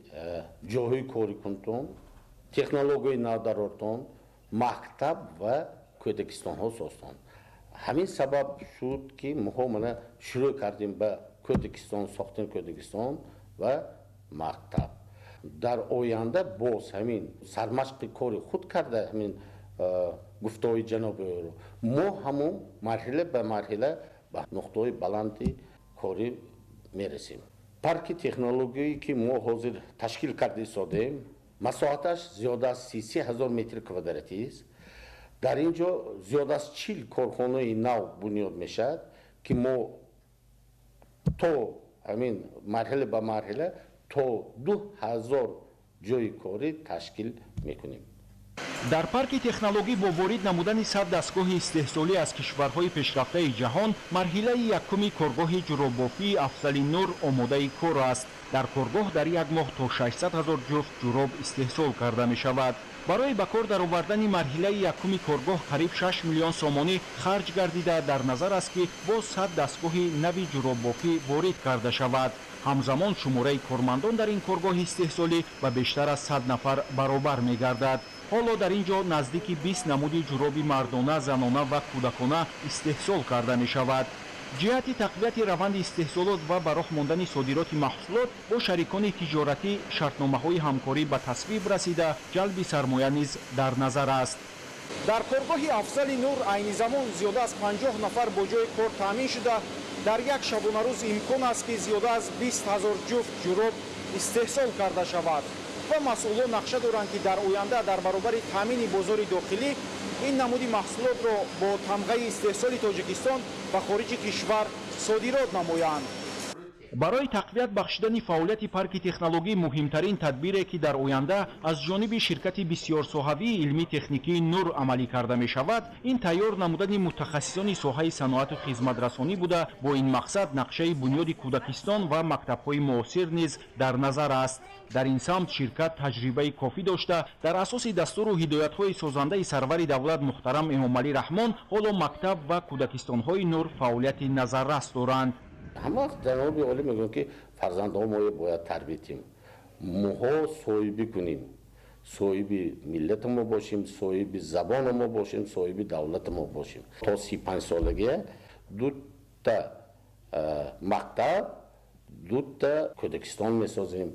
جاهای کاری کنتون технологияи нав дар ортон мактаб ва кӯдакистонҳо сохтанд. ҳамин сабаб шуд ки моҳо мана шурӯъ кардем ба кӯдакистон, сохтани кӯдакистон ва мактаб. дар оянда боз ҳамин сармашқи кори худ карда ҳамин гуфтаҳои ҷаноби ӯро мо ҳамон марҳила ба марҳила ба нуқтаҳои баланди корӣ мерасем. парки технологиёе ки мо ҳозир ташкил карда истодаем масоҳаташ зиёда аз 33 000 метри квадратист. дар ин ҷо зиёда аз 40 корхонаи нав бунёд мешавад ки мо то ҳамин марҳила ба марҳила то 2000 ҷойи корӣ ташкил мекунем. дар парки технологӣ бо ворид намудани 100 дастгоҳи истеҳсолӣ аз кишварҳои пешрафтаи ҷаҳон марҳилаи якуми коргоҳи ҷуроббофии Афзали Нур омодаи кор аст. дар коргоҳ дар як моҳ то 600 000 ҷуфт ҷуроб истеҳсол карда мешавад. барои ба кор даровардани марҳилаи якуми коргоҳ қариб 6 миллион сомонӣ харҷ гардида дар назар аст ки боз 100 дастгоҳи нави ҷуроббофӣ ворид карда шавад. ҳамзамон шумораи кормандон дар ин коргоҳи истеҳсолӣ ба бештар аз 100 нафар баробар мегардад. ҳоло дар ин ҷо наздики 20 намуди ҷуроби мардона, занона ва кӯдакона истеҳсол карда мешавад. ҷиҳати тақвияти раванди истеҳсолот ва ба роҳ мондани содироти маҳсулот бо шарикони тиҷоратӣ шартномаҳои ҳамкорӣ ба тасвиб расида ҷалби сармоя низ дар назар аст. дар коргоҳи Афзали Нур айни замон зиёда аз 50 нафар бо ҷои кор таъмин шуда дар як шабонарӯз имкон аст ки зиёда аз 20 000 ҷуфт ҷуроб истеҳсол карда шавад. ва масъулон нақша доранд ки дар оянда дар баробари таъмини бозори дохилӣ ин намуди маҳсулотро бо тамғаи истеҳсоли Тоҷикистон ба хориҷи кишвар содирот намоянд. барои тақвият бахшидани фаъолияти парки технологӣ муҳимтарин тадбире ки дар оянда аз ҷониби ширкати бисёрсоҳавии илмӣ техникии Нур амалӣ карда мешавад ин тайёр намудани мутахассисони соҳаи саноату хизматрасонӣ буда бо ин мақсад нақшаи бунёди кӯдакистон ва мактабҳои муосир низ дар назар аст. дар ин самт ширкат таҷрибаи кофӣ дошта дар асоси дастуру ҳидоятҳои созандаи сарвари давлат муҳтарам Эмомалӣ Раҳмон ҳоло мактаб ва кӯдакистонҳои Нур фаъолияти назаррас доранд. ҳама вақт ҷаноби олӣ мегӯям ки фарзандҳо мо бояд тарбиятим, моҳо соҳиби кунем, соҳиби миллати мо бошем, соҳиби забони мо бошем, соҳиби давлати мо бошем. то 35 солагия дута мактаб, дута кӯдакистон месозем.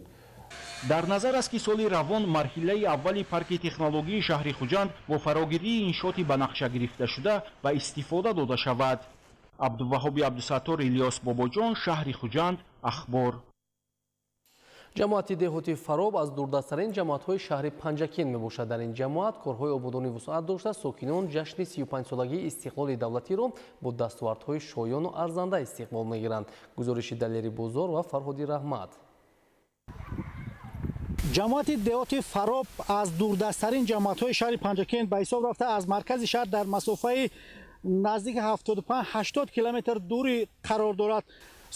дар назар аст ки соли равон марҳилаи аввали парки технологии шаҳри Хуҷанд бо фарогирии иншоти ба нақша гирифташуда ба истифода дода шавад. абдуваҳоби абдусаттор, Илёс Бобоҷон, шаҳри Хуҷанд, ахбор. ҷамоати деҳоти Фароб аз дурдастарин ҷамоатҳои шаҳри Панҷакин мебошад. дар ин ҷамоат корҳои ободонӣ вусъат дошта сокинон ҷашни 35-солагии истиқлоли давлатиро бо дастовардҳои шоёну арзанда истиқбол мегиранд. гузориши Далери Бозор ва Фарҳоди Раҳмат. ҷамоати деҳоти Фароб аз дурдастарин ҷамоатҳои шаҳри Панҷакин ба ҳисоб рафта аз маркази шаҳр дар масофаи наздики 75-80 километр дурӣ қарор дорад.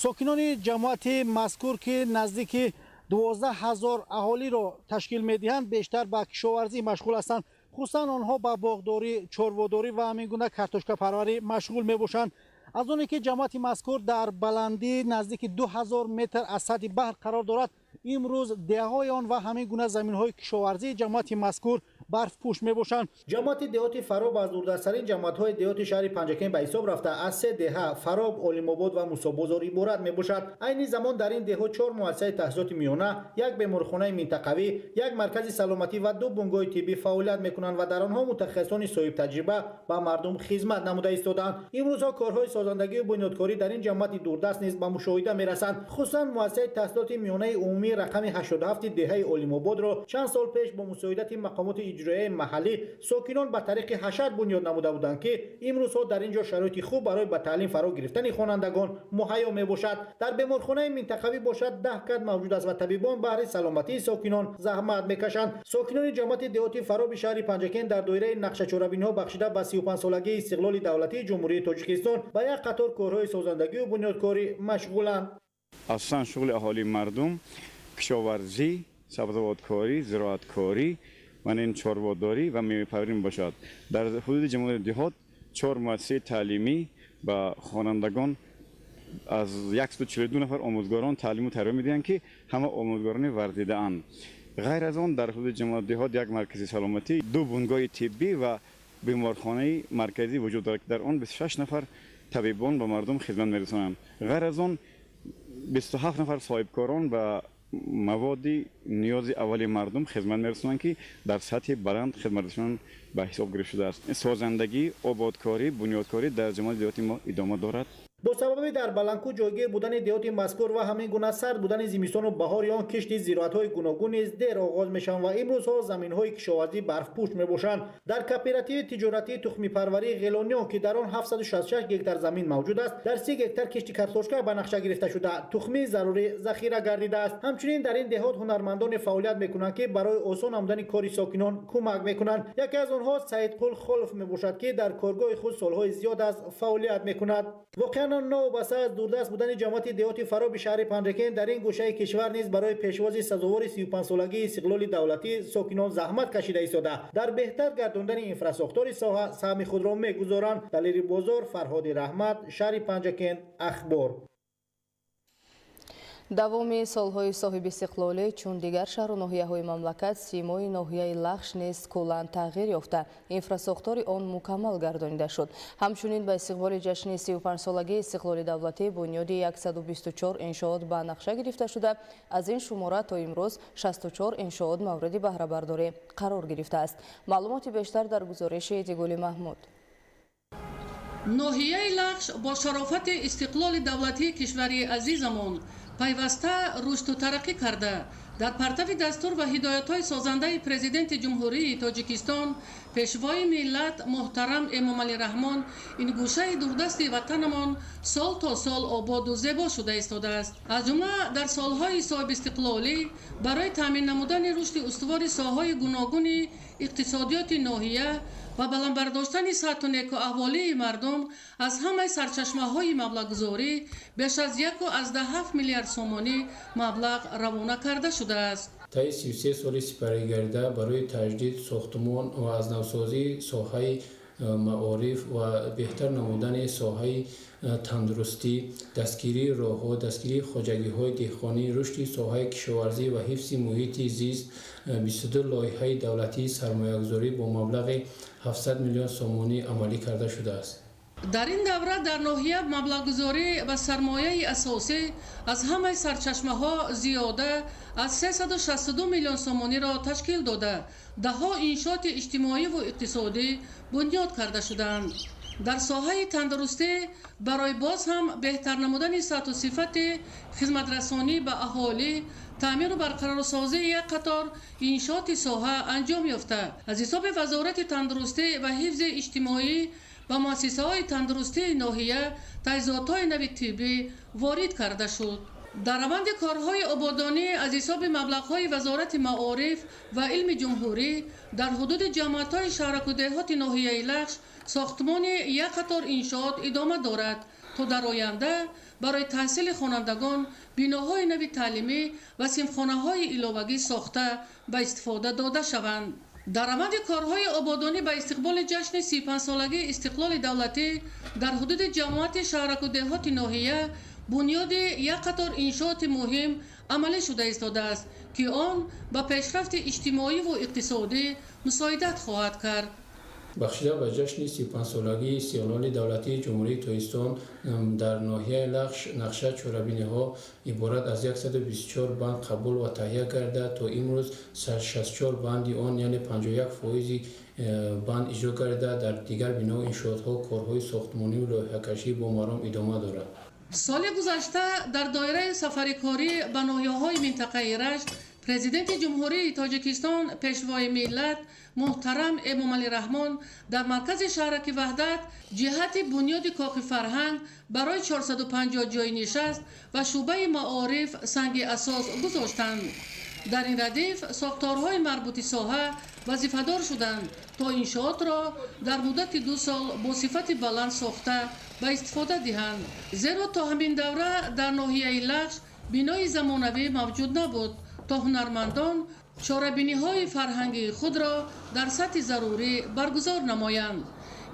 сокинони ҷамоати мазкур ки наздики 12 000 аҳолиро ташкил медиҳанд бештар ба кишоварзӣ машғул ҳастанд. хусусан онҳо ба боғдорӣ, чорводорӣ ва ҳамин гуна картошкапарварӣ машғул мебошанд. аз оне ки ҷамоати мазкур дар баландӣ наздики 2000 метр аз сатҳи баҳр қарор дорад, имрӯз деҳаҳои он ва ҳамин гуна заминҳои кишоварзии ҷамоати мазкур барфпӯш мебошанд. ҷамоати деҳоти Фароб аз дурдастарин ҷамоатҳои деҳоти шаҳри Панҷакин ба ҳисоб рафта аз се деҳа Фароб, Олимобод ва Мусобозор иборат мебошад. айни замон дар ин деҳо 4 муассисаи таҳсилоти миёна, як беморхонаи минтақавӣ, як маркази саломатӣ ва 2 бунгоҳи тиббӣ фаъолият мекунанд ва дар онҳо мутахассисони соҳибтаҷриба ба мардум хизмат намуда истодаанд. имрӯзҳо корҳои созандагию бунёдкорӣ дар ин ҷамоати дурдаст низ ба мушоҳида мерасанд. хусусан муассисаи таҳсилоти миёнаи умумии рақами 87 деҳаи Олимободро чанд сол пеш бо мусоидати мақомоти иҷроияи маҳаллӣ сокинон ба тариқи ҳашар бунёд намуда буданд ки имрӯзҳо дар ин ҷо шароити хуб барои ба таълим фаро гирифтани хонандагон муҳайё мебошад. дар беморхонаи минтақавӣ бошад 10 кат мавҷуд аст ва табибон баҳри саломатии сокинон заҳмат мекашанд. сокинони ҷамоати деҳоти Фароби шаҳри Панҷакин дар доираи нақшачорабиниҳо бахшида ба 35-солагии истиқлоли давлатии ҷумҳурии Тоҷикистон ба як қатор корҳои созандагию бунёдкорӣ машғуланд. асосан шуғли аҳолии мардум кишоварзӣ, сабзавоткорӣ, зироаткорӣ ва ин чорводорӣ ва мевапарварӣ мебошад. дар ҳудуди ҷамоати диҳот 4 муассисаи таълимӣ ба хонандагон аз 142 нафар омӯзгорон таълиму тарбия медиҳанд ки ҳама омӯзгорони варзидаанд. غیر از آن در حدود جمهوری دهات یک مرکز سلامتی، 2 بنگاه طبی و بیمارخانه مرکزی وجود دارد. در آن 26 نفر طبیبان به مردم خدمت می‌رسانند. غیر از آن 27 نفر صاحبکاران و مواد نیاز اولی مردم خدمت می‌رسانند که در سطح بلند خدمتشان به حساب گرفته شده است. سازندگی، آبادکاری، بنیادکاری در جماعت دهاتی ما ادامه دارد. با سبب در بلنکو جایگیر بودن دهات مذکور و همین گونه سرد بودن زمستان و بهار یا کشت زراعت‌های گوناگون نیز دیر آغاز میشن و امروزها زمین‌های کشاورزی برفپوش میباشند. در کاپراتیو تجارتی تخمی پروری غیلانیو که در آن 766 هکتار زمین موجود است، در 30 هکتار کشت کارتوشکا به نقشه گرفته شده تخمی ضروری ذخیره گردیده است. همچنین در این دهات هنرمندان فعالیت میکنند که برای آسان آمدن کار ساکنان کمک میکنند. یکی از آنها سعید قل خلف میباشد که در کارگاه خود سالهای زیاد است فعالیت میکند. واقعا نوبسته از دوردست بودن جماعت دهاتی فراب شهر پنجرکین در این گوشه کشور نیز برای پیشواز سزاوار 35 سالگی استقلال دولتی ساکنان زحمت کشیده ایستاده در بهتر گرداندن اینفراستراکچور ساحه سهم خود را میگذارند. دلیری بازار، فرهاد رحمت، شهر پنجرکین، اخبار. давоми солҳои соҳиби истиқлолӣ чун дигар шаҳру ноҳияҳои мамлакат симои ноҳияи лахш низ куллан тағйир ёфта инфраструктури он мукаммал гардонида шуд. ҳамчунин ба истиқболи ҷашни 35-солагии истиқлоли давлатӣ бунёди 124 иншоот ба нақша гирифта шуда, аз ин шумора то имрӯз 64 иншоот мавриди баҳрабардорӣ қарор гирифтааст. маълумоти бештар дар гузориши Дигули Маҳмуд. ноҳияи лахш бо шарофати истиқлоли давлатии кишвари азизамон пайваста рушду тараққӣ карда дар партави дастур ва ҳидоятҳои созандаи президенти ҷумҳурии Тоҷикистон пешвои миллат муҳтарам Эмомалӣ Раҳмон ин гӯшаи дурдасти ватанамон сол то сол ободу зебо шуда истодааст. аз ҷумла дар солҳои соҳибистиқлолӣ барои таъмин намудани рушди устувори соҳаҳои гуногуни иқтисодиёти ноҳия ва баландбардоштани сатҳу некуаҳволии мардум аз ҳамаи сарчашмаҳои маблағгузорӣ беш аз 1.7 миллиард сомонӣ маблағ равона карда шудааст. таи 33 соли сипаригардида барои таҷдид сохтмон ва азнавсозии соҳаи маориф ва беҳтар намудани соҳаи тандурустӣ, дастгирии роҳҳо, дастгирии хоҷагиҳои деҳқонӣ, рушди соҳаи кишоварзӣ ва ҳифзи муҳити зист 22 лоиҳаи давлатии сармоягузорӣ бо маблағи 700 миллион сомонӣ амалӣ карда шудааст. дар ин давра дар ноҳия маблағгузорӣ ва сармояи асосӣ аз ҳамаи сарчашмаҳо зиёда аз 362 миллион сомониро ташкил дода даҳо иншооти иҷтимоиву иқтисодӣ бунёд карда шуданд. дар соҳаи тандурустӣ барои боз ҳам беҳтар намудани сатҳу сифати хизматрасонӣ ба аҳолӣ таъмиру барқарорсозии як қатор иншооти соҳа анҷом ёфта аз ҳисоби вазорати тандурустӣ ва ҳифзи иҷтимоӣ ба муассисаҳои тандурустии ноҳия таҷҳизотҳои нави тиббӣ ворид карда шуд. дар раванди корҳои ободонӣ аз ҳисоби маблағҳои вазорати маориф ва илми ҷумҳурӣ дар ҳудуди ҷамъиятҳои шаҳраку деҳоти ноҳияи лахш сохтмони як қатор иншоот идома дорад то дар оянда барои таҳсили хонандагон биноҳои нави таълимӣ ва симхонаҳои иловагӣ сохта ба истифода дода шаванд. дар раванди корҳои ободонӣ ба истиқболи ҷашни 35-солагии истиқлоли давлатӣ дар ҳудуди ҷамоати шаҳраку деҳоти ноҳия бунёди як қатор иншооти муҳим амалӣ шуда истодааст ки он ба пешрафти иҷтимоиву иқтисодӣ мусоидат хоҳад кард. бахшида ба ҷашни 35-солагии истиқлоли давлатии ҷумҳурии Тоҷикистон дар ноҳияи лахш нақша чорабиниҳо иборат аз 124 банд қабул ва таҳия карда то имрӯз 164 банди он яъне 51% банд иҷро карда дар дигар бино иншоотҳо корҳои сохтмониву лоиҳакашӣ бо маром идома дорад. соли гузашта дар доираи сафари корӣ ба ноҳияҳои минтақаи Рашт президенти ҷумҳурии Тоҷикистон пешвои миллат муҳтарам Эмомалӣ Раҳмон дар маркази шаҳраки Ваҳдат ҷиҳати бунёди коқи фарҳанг барои 450 ҷойи нишаст ва шӯъбаи маориф санги асос гузоштанд. дар ин радиф сохторҳои марбути соҳа вазифадор шуданд то иншоотро дар муддати 2 сол бо сифати баланд сохта ба истифода диҳанд. зеро то ҳамин давра дар ноҳияи лахш бинои замонавӣ мавҷуд набуд то ҳунармандон чорабиниҳои фарҳангии худро дар сатҳи зарурӣ баргузор намоянд.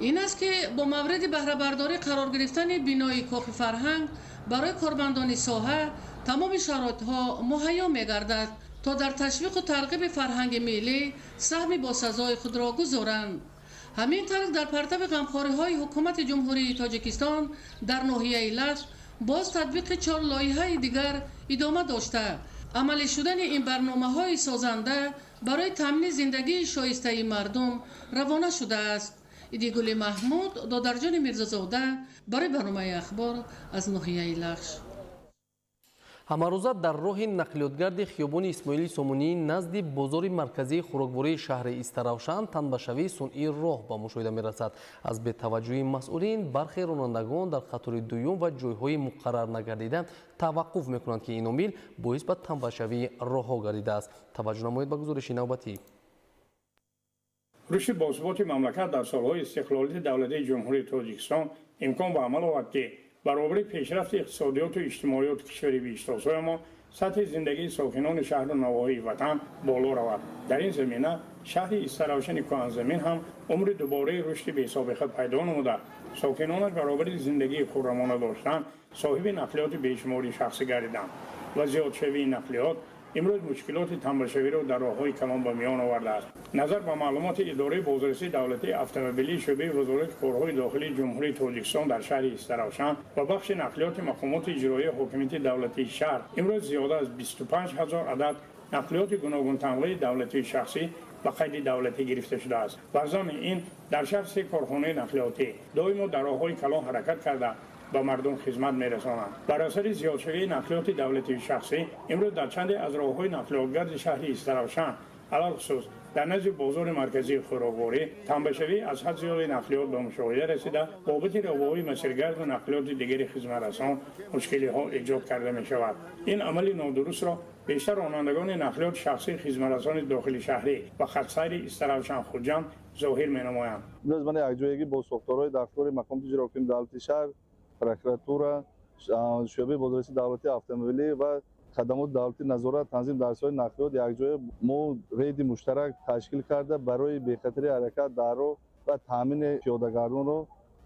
ин аст ки бо мавриди баҳрабардорӣ қарор гирифтани бинои коқи фарҳанг барои кормандони соҳа тамоми шароитҳо муҳайё мегардад то تا در تشویق و ترغیب فرهنگ ملی سهمی با سزای خود را گذارند. همین طریق در پرتو غمخوری‌های حکومت جمهوری تاجیکستان در ناحیه لج باز تطبیق 4 لایحه دیگر ادامه داشته عملی شدن این برنامه‌های سازنده برای تامین زندگی شایسته مردم روانه شده است. ایدیگل محمود، دادرجان میرزازاده برای برنامه اخبار از ناحیه لخش. ҳамарӯза дар роҳи нақлиётгарди хиёбони исмоили сомонӣ назди бозори марказии хӯроквории шаҳри истаравшан танбашавии сунъии роҳ ба мушоҳида мерасад. аз бетаваҷҷӯҳии масъулин бархе ронандагон дар қатори дуюм ва ҷойҳои муқаррар нагардида таваққуф мекунанд ки ин омил боис ба танбашавии роҳҳо гардидааст. таваҷҷӯҳ намоед ба гузориши навбатӣ. рушди босуботи мамлакат дар солҳои истиқлолияти давлатии ҷумҳурии тоҷикистон имкон ба амал овард ки баробари пешрафти иқтисодиёту иҷтимоиёти кишвари биштосои мо сатҳи зиндагии сокинони шаҳру навоҳии ватан боло равад. дар ин замина шаҳри истаравшани кӯҳанзамин ҳам умри дубораи рушди беҳисобиқа пайдо намуда сокинонаш баробари зиндагии хуррамона доштан соҳиби нақлиёти бешумори шахсӣ гардиданд ва зиёдшавии нақлиёт имрӯз мушкилоти танбашавиро дар роҳҳои калон ба миён овардааст. назар ба маълумоти идораи бозрасии давлатии автомобилии шӯъбаи вазорати корҳои дохилии ҷумҳурии тоҷикистон дар шаҳри истаравшан ва бахши нақлиёти мақомоти иҷроии ҳокимияти давлатии шаҳр имрӯз зиёда аз 25 000 адад нақлиёти гуногунтанлаи давлатии шахсӣ ба қайди давлатӣ гирифта шудааст. бар замини ин дар шаҳр 3 корхонаи нақлиётӣ доимо дар роҳҳои калон ҳаракат карда ба мардум хизмат мерасонанд. бар асари зиёдшавии нақлиёти давлатии шахсӣ имрӯз дар чанде аз роҳҳои нақлиётгарди шаҳри истаравшан алалхусус дар назди бозори марказии хӯрокворӣ танбашавии аз ҳад зиёди нақлиёт ба мушоҳида расида бобати равоҳои масиргарду нақлиёти дигари хизматрасон мушкилиҳо эҷод карда мешавад. ин амали нодурустро бештар ронандагони нақлиёти шахсии хизматрасони дохили шаҳрӣ ва хатсайри истаравшан хуҷанд зоҳир менамоянд. имрӯз ман якҷоягӣ бо сохторҳои дафтори мақоми иҷрои ҳокими давлати шаҳр, прокуратура, шӯъбаи бозрасии давлатии автомобилӣ ва хадамоти давлати назорат танзим дар соҳаи нақлиёт якҷоя мо рейди муштарак ташкил карда барои бехатарии ҳаракат дар роҳ ва таъмини пиёдагардонро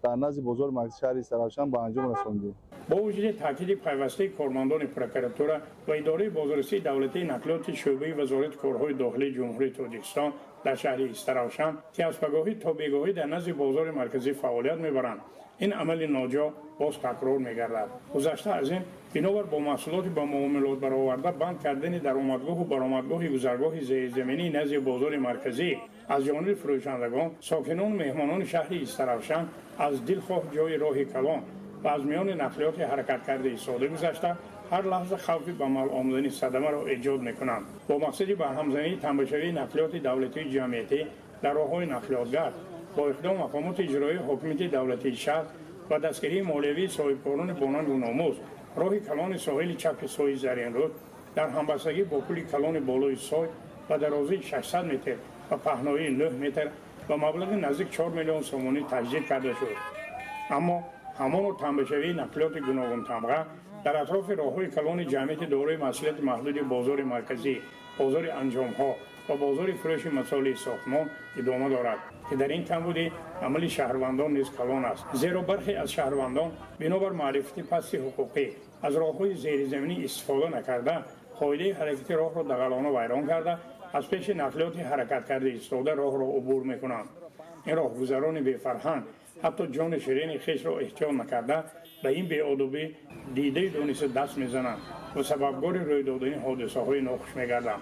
дар назди бозори марказии шаҳри истаравшан ба анҷом расондем. бо вуҷуди таъкиди пайвастаи кормандони прокуратура ва идораи бозрасии давлатии нақлиёти шӯъбаи вазорати корҳои дохилии ҷумҳурии тоҷикистон дар шаҳри истаравшан ки аз пагоҳӣ то бегоҳӣ дар назди бозори марказӣ фаъолият мебаранд ин амали ноҷо боз такрор мегардад. гузашта аз ин бинобар бо маҳсулоти ба муомилот бароварда банд кардани даромадгоҳу баромадгоҳи гузаргоҳи зерзаминии назди бозори марказӣ аз ҷониби фурӯшандагон сокинону меҳмонони шаҳри истаравшан аз дилхоҳ ҷои роҳи калон ва аз миёни нақлиёти ҳаракаткарда истода гузашта ҳар лаҳза хавфи ба мал омадани садамаро эҷод мекунанд. бо мақсади барҳамзании танбашавии нақлиёти давлатии ҷамъиятӣ дар роҳҳои нақлиётгар бо иқдом мақомоти иҷроии ҳокимияти давлатии шаҳр ва дастгирии молиявии соҳибкорони бонанду номуз роҳи калони соҳили чапи сои заринруд дар ҳамбастагӣ бо пули калони болои сой ба дарозии 600 метр ва паҳноии 9 метр ба маблағи наздик 4 миллион сомонӣ таҷдид карда шуд. аммо ҳамону танбашавии нақлиёти гуногунтамға дар атрофи роҳҳои калони ҷамъияти дорои масъулияти маҳдуди бозори марказӣ, бозори анҷомҳо ва бозори фурӯши масолиҳи сохтмон идома дорад ки дар ин камбудӣ амали шаҳрвандон низ калон аст. зеро бархе аз шаҳрвандон бинобар маърифати пасти ҳуқуқӣ аз роҳҳои зеризаминӣ истифода накарда қоидаи ҳаракати роҳро дағалона вайрон карда аз пеши нақлиёти ҳаракаткарда истода роҳро убур мекунанд. ин роҳгузарони бефарҳанг ҳатто ҷони ширини хешро эҳтиёт накарда ба ин беодобӣ дидаи дониста даст мезананд ва сабабгори рӯй додани ҳодисаҳои нохуш мегарданд.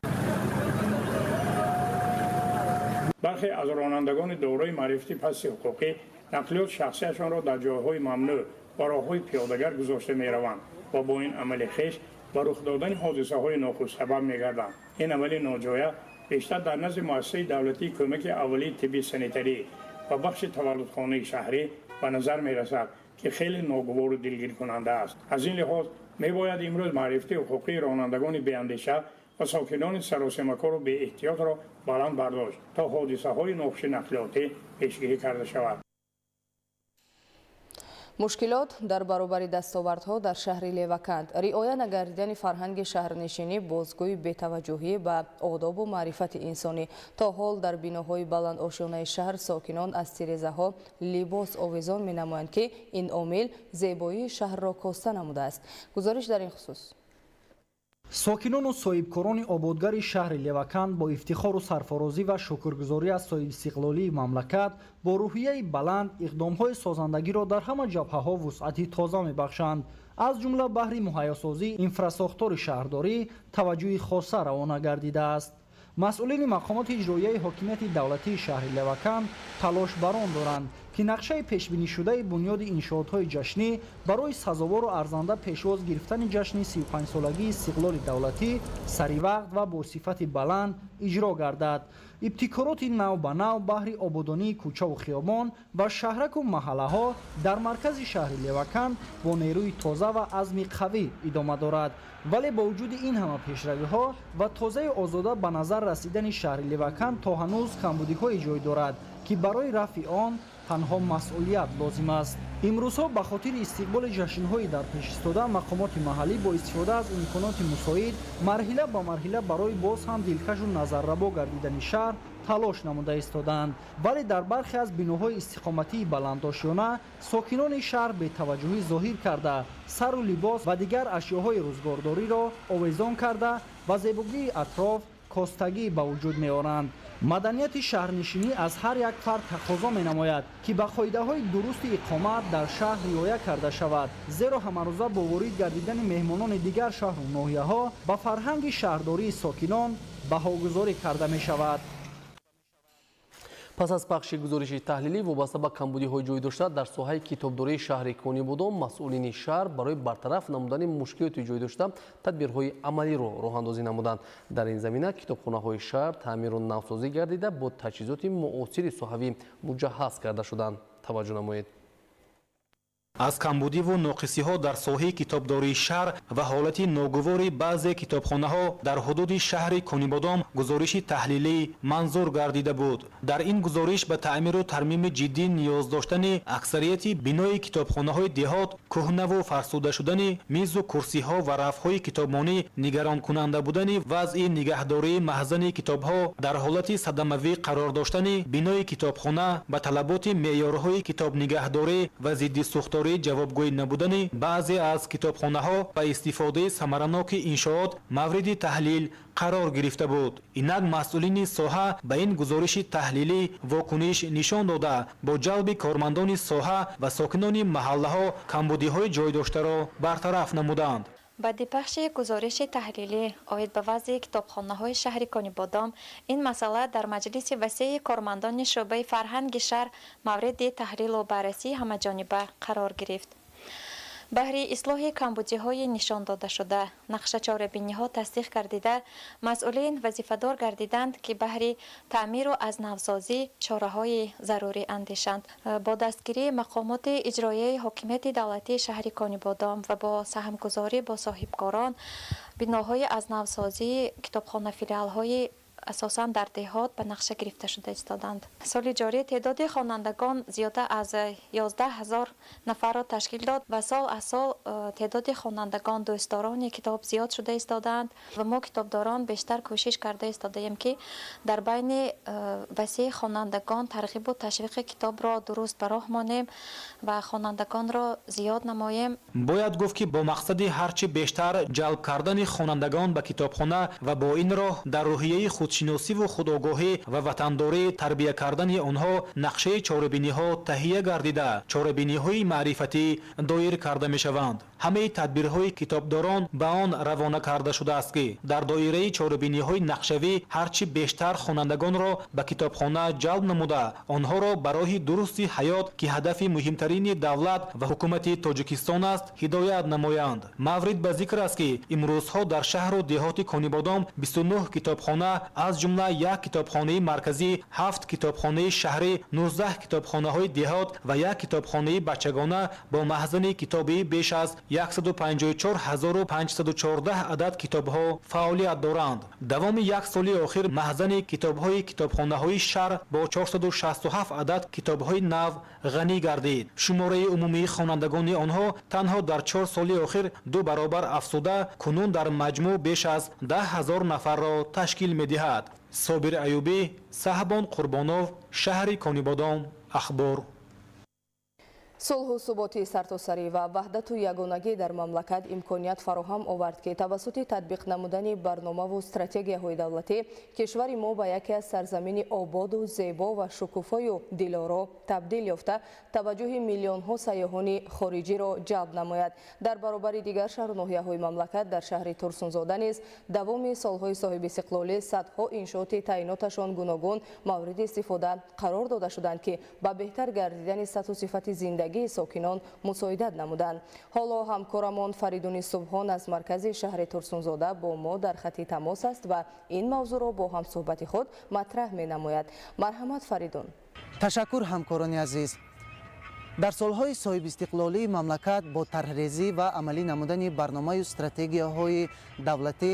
бархе аз ронандагони дорои маърифати пасти ҳуқуқӣ нақлиёти шахсиашонро дар ҷойҳои мамнӯъ ва роҳҳои пиёдагар гузошта мераванд ва бо ин амали хеш ба рух додани ҳодисаҳои нохуш сабаб мегарданд. ин амали ноҷоя бештар дар назди муассисаи давлатии кӯмаки аввалии тибби санитарӣ ва бахши таваллудхонаи шаҳрӣ ба назар мерасад ки хеле ногувору дилгиркунанда аст. аз ин лиҳоз мебояд имрӯз маърифати ҳуқуқии ронандагони беандеша ва сокинони саросемакору беэҳтиётро баланд бардошт то ҳодисаҳои нохуши нақлиётӣ пешгирӣ карда шавад. мушкилот дар баробари дастовардҳо дар шаҳри леваканд, риоя нагардидани фарҳанги шаҳрнишинӣ, бозгӯи бетаваҷҷӯҳӣ ба одобу маърифати инсонӣ. то ҳол дар биноҳои баландошёнаи шаҳр сокинон аз тирезаҳо либос овезон менамоянд ки ин омил зебоии шаҳрро коста намудааст. гузориш дар ин хусус. сокинону соҳибкорони ободгари шаҳри левакан бо ифтихору сарфарозӣ ва шукргузорӣ аз соҳибистиқлолии мамлакат бо рӯҳияи баланд иқдомҳои созандагиро дар ҳама ҷабҳаҳо вусъати тоза мебахшанд. аз ҷумла баҳри муҳайясозии инфраструктури шаҳрдорӣ таваҷҷӯҳи хоса равона гардидааст. масъулини мақомоти иҷроияи ҳокимияти давлатии шаҳри левакан талошбарон доранд ки нақшаи пешбинишудаи бунёди иншоотҳои ҷашнӣ барои сазовору арзанда пешвоз гирифтани ҷашни 35-солагии истиқлоли давлатӣ саривақт ва бо сифати баланд иҷро гардад. ибтикороти нав ба нав баҳри ободонии кӯчаву хиёбон ва шаҳраку маҳаллаҳо дар маркази шаҳри левакан бо нерӯи тоза ва азми қавӣ идома дорад. вале бо вуҷуди ин ҳама пешравиҳо ва тозаи озода ба назар расидани шаҳри левакан то ҳанӯз камбудиҳое ҷой дорад ки барои рафъи он танҳо масъулият лозим аст. имрӯзҳо ба хотири истиқболи ҷашнҳои дар пеш истода мақомоти маҳаллӣ бо истифода аз имконоти мусоид марҳила ба марҳила барои боз ҳам дилкашу назаррабо гардидани шаҳр талош намуда истоданд. вале дар бархе аз биноҳои истиқоматии баланддошёна сокинони шаҳр бетаваҷҷӯҳӣ зоҳир карда сару либос ва дигар ашёҳои рӯзгордориро овезон карда ба зебогии атроф костагӣ ба вуҷуд меоранд. маданияти шаҳрнишинӣ аз ҳар як фард тақозо менамояд ки ба қоидаҳои дурусти иқомат дар шаҳр риоя карда шавад, зеро ҳамарӯза бо ворид гардидани меҳмонони дигар шаҳру ноҳияҳо ба фарҳанги шаҳрдории сокинон баҳогузорӣ карда мешавад. пас аз пахши гузориши таҳлилӣ вобаста ба камбудиҳои ҷойдошта дар соҳаи китобдории шаҳри Конибодом масъулини шаҳр барои бартараф намудани мушкилоти ҷойдошта тадбирҳои амалиро роҳандозӣ намуданд. дар ин замина китобхонаҳои шаҳр таъмиру навсозӣ гардида бо таҷҳизоти муосири соҳавӣ муҷаҳҳаз карда шуданд. таваҷҷӯҳ намоед. аз камбудиву ноқисиҳо дар соҳаи китобдории шаҳр ва ҳолати ногувори баъзе китобхонаҳо дар ҳудуди шаҳри Конибодом гузориши таҳлилӣ манзур гардида буд. дар ин гузориш ба таъмиру тармими ҷиддӣ ниёз доштани аксарияти бинои китобхонаҳои деҳот, кӯҳнаву фарсуда шудани мизу курсиҳо ва рафъҳои китобмонӣ, нигаронкунанда будани вазъи нигаҳдории маҳзани китобҳо, дар ҳолати садамавӣ қарор доштани бинои китобхона ба талаботи меъёрҳои китобнигаҳдорӣ ва зидди сӯхторӣ ҷавобгӯӣ набудани баъзе аз китобхонаҳо ба истифодаи самараноки иншоот мавриди таҳлил қарор гирифта буд. инак масъулини соҳа ба ин гузориши таҳлилӣ вокуниш нишон дода бо ҷалби кормандони соҳа ва сокинони маҳаллаҳо камбудиҳои ҷойдоштаро бартараф намуданд. баъди пахши гузориши таҳлилӣ оид ба вазъи китобхонаҳои шаҳри Конибодом, ин масъала дар маҷлиси васеъи кормандони шуъбаи фарҳанги шаҳр мавриди таҳлилу баррасии ҳамаҷониба қарор гирифт. баҳри ислоҳи камбудиҳои нишондодашуда нақшачорабиниҳо тасдиқ гардида масъулин вазифадор гардиданд ки баҳри таъмиру азнавсозӣ чораҳои зарурӣ андешанд. бо дастгирии мақомоти иҷроияи ҳокимияти давлатии шаҳри Конибодом ва бо саҳмгузорӣ бо соҳибкорон биноҳои азнавсозии китобхона филиалҳои асосан дар деҳот ба нақша гирифта шуда истоданд. соли ҷорӣ теъдоди хонандагон зиёда аз 11,000 нафарро ташкил дод ва сол аз сол теъдоди хонандагон дӯстдорони китоб зиёд шуда истоданд ва мо китобдорон бештар кӯшиш карда истодаем ки дар байни васеъи хонандагон тарғибу ташвиқи китобро дуруст ба роҳ монем ва хонандагонро зиёд намоем. бояд гуфт ки бо мақсади ҳарчи бештар ҷалб кардани хонандагон ба китобхона ва бо ин роҳ дар рӯҳияи худшиносиву худогоҳӣ ва ватандорӣ тарбия кардани онҳо нақшаи чорабиниҳо таҳия гардида чорабиниҳои маърифатӣ доир карда мешаванд. ҳамаи тадбирҳои китобдорон ба он равона карда шудааст ки дар доираи чорабиниҳои нақшавӣ ҳарчи бештар хонандагонро ба китобхона ҷалб намуда онҳоро ба роҳи дурусти ҳаёт ки ҳадафи муҳимтарини давлат ва ҳукумати Тоҷикистон аст ҳидоят намоянд. маврид ба зикр аст ки имрӯзҳо дар шаҳру деҳоти Конибодом 29 китобхона аз ҷумла як китобхонаи марказӣ, 7 китобхонаи шаҳрӣ, 19 китобхонаҳои деҳот ва як китобхонаи бачагона бо маҳзани китобӣ беш аз 154,514 адад китобҳо фаъолият доранд. давоми як соли охир маҳзани китобҳои китобхонаҳои шаҳр бо 467 адад китобҳои нав ғанӣ гардид. шумораи умумии хонандагони онҳо танҳо дар 4 соли охир 2 баробар афзуда кунун дар маҷмӯъ беш аз 10,000 нафарро ташкил медиҳад. собир аюбӣ, Саҳбон Қурбонов, шаҳри Конибодом, ахбор. сулҳу суботи сартосарӣ ва ваҳдату ягонагӣ дар мамлакат имконият фароҳам овард ки тавассути татбиқ намудани барномаву стратегияҳои давлатӣ кишвари мо ба яке аз сарзамини ободу зебо ва шукуфою дилоро табдил ёфта таваҷҷӯҳи миллионҳо сайёҳони хориҷиро ҷалб намояд. дар баробари дигар шаҳру ноҳияҳои мамлакат дар шаҳри Турсунзода низ давоми солҳои соҳибистиқлолӣ садҳо иншооти таъйиноташон гуногун мавриди истифода қарор дода шуданд ки ба беҳтар гардидани сатҳу сифати зиндагии сокинон мусоидат намуданд. ҳоло ҳамкорамон Фаридуни Субҳон аз маркази шаҳри Турсунзода бо мо дар хати тамос аст ва ин мавзӯъро бо ҳамсуҳбати худ матраҳ менамояд. марҳамат Фаридун. ташаккур ҳамкорони азиз. дар солҳои соҳибистиқлолии мамлакат бо тарҳрезӣ ва амалӣ намудани барномаю стратегияҳои давлатӣ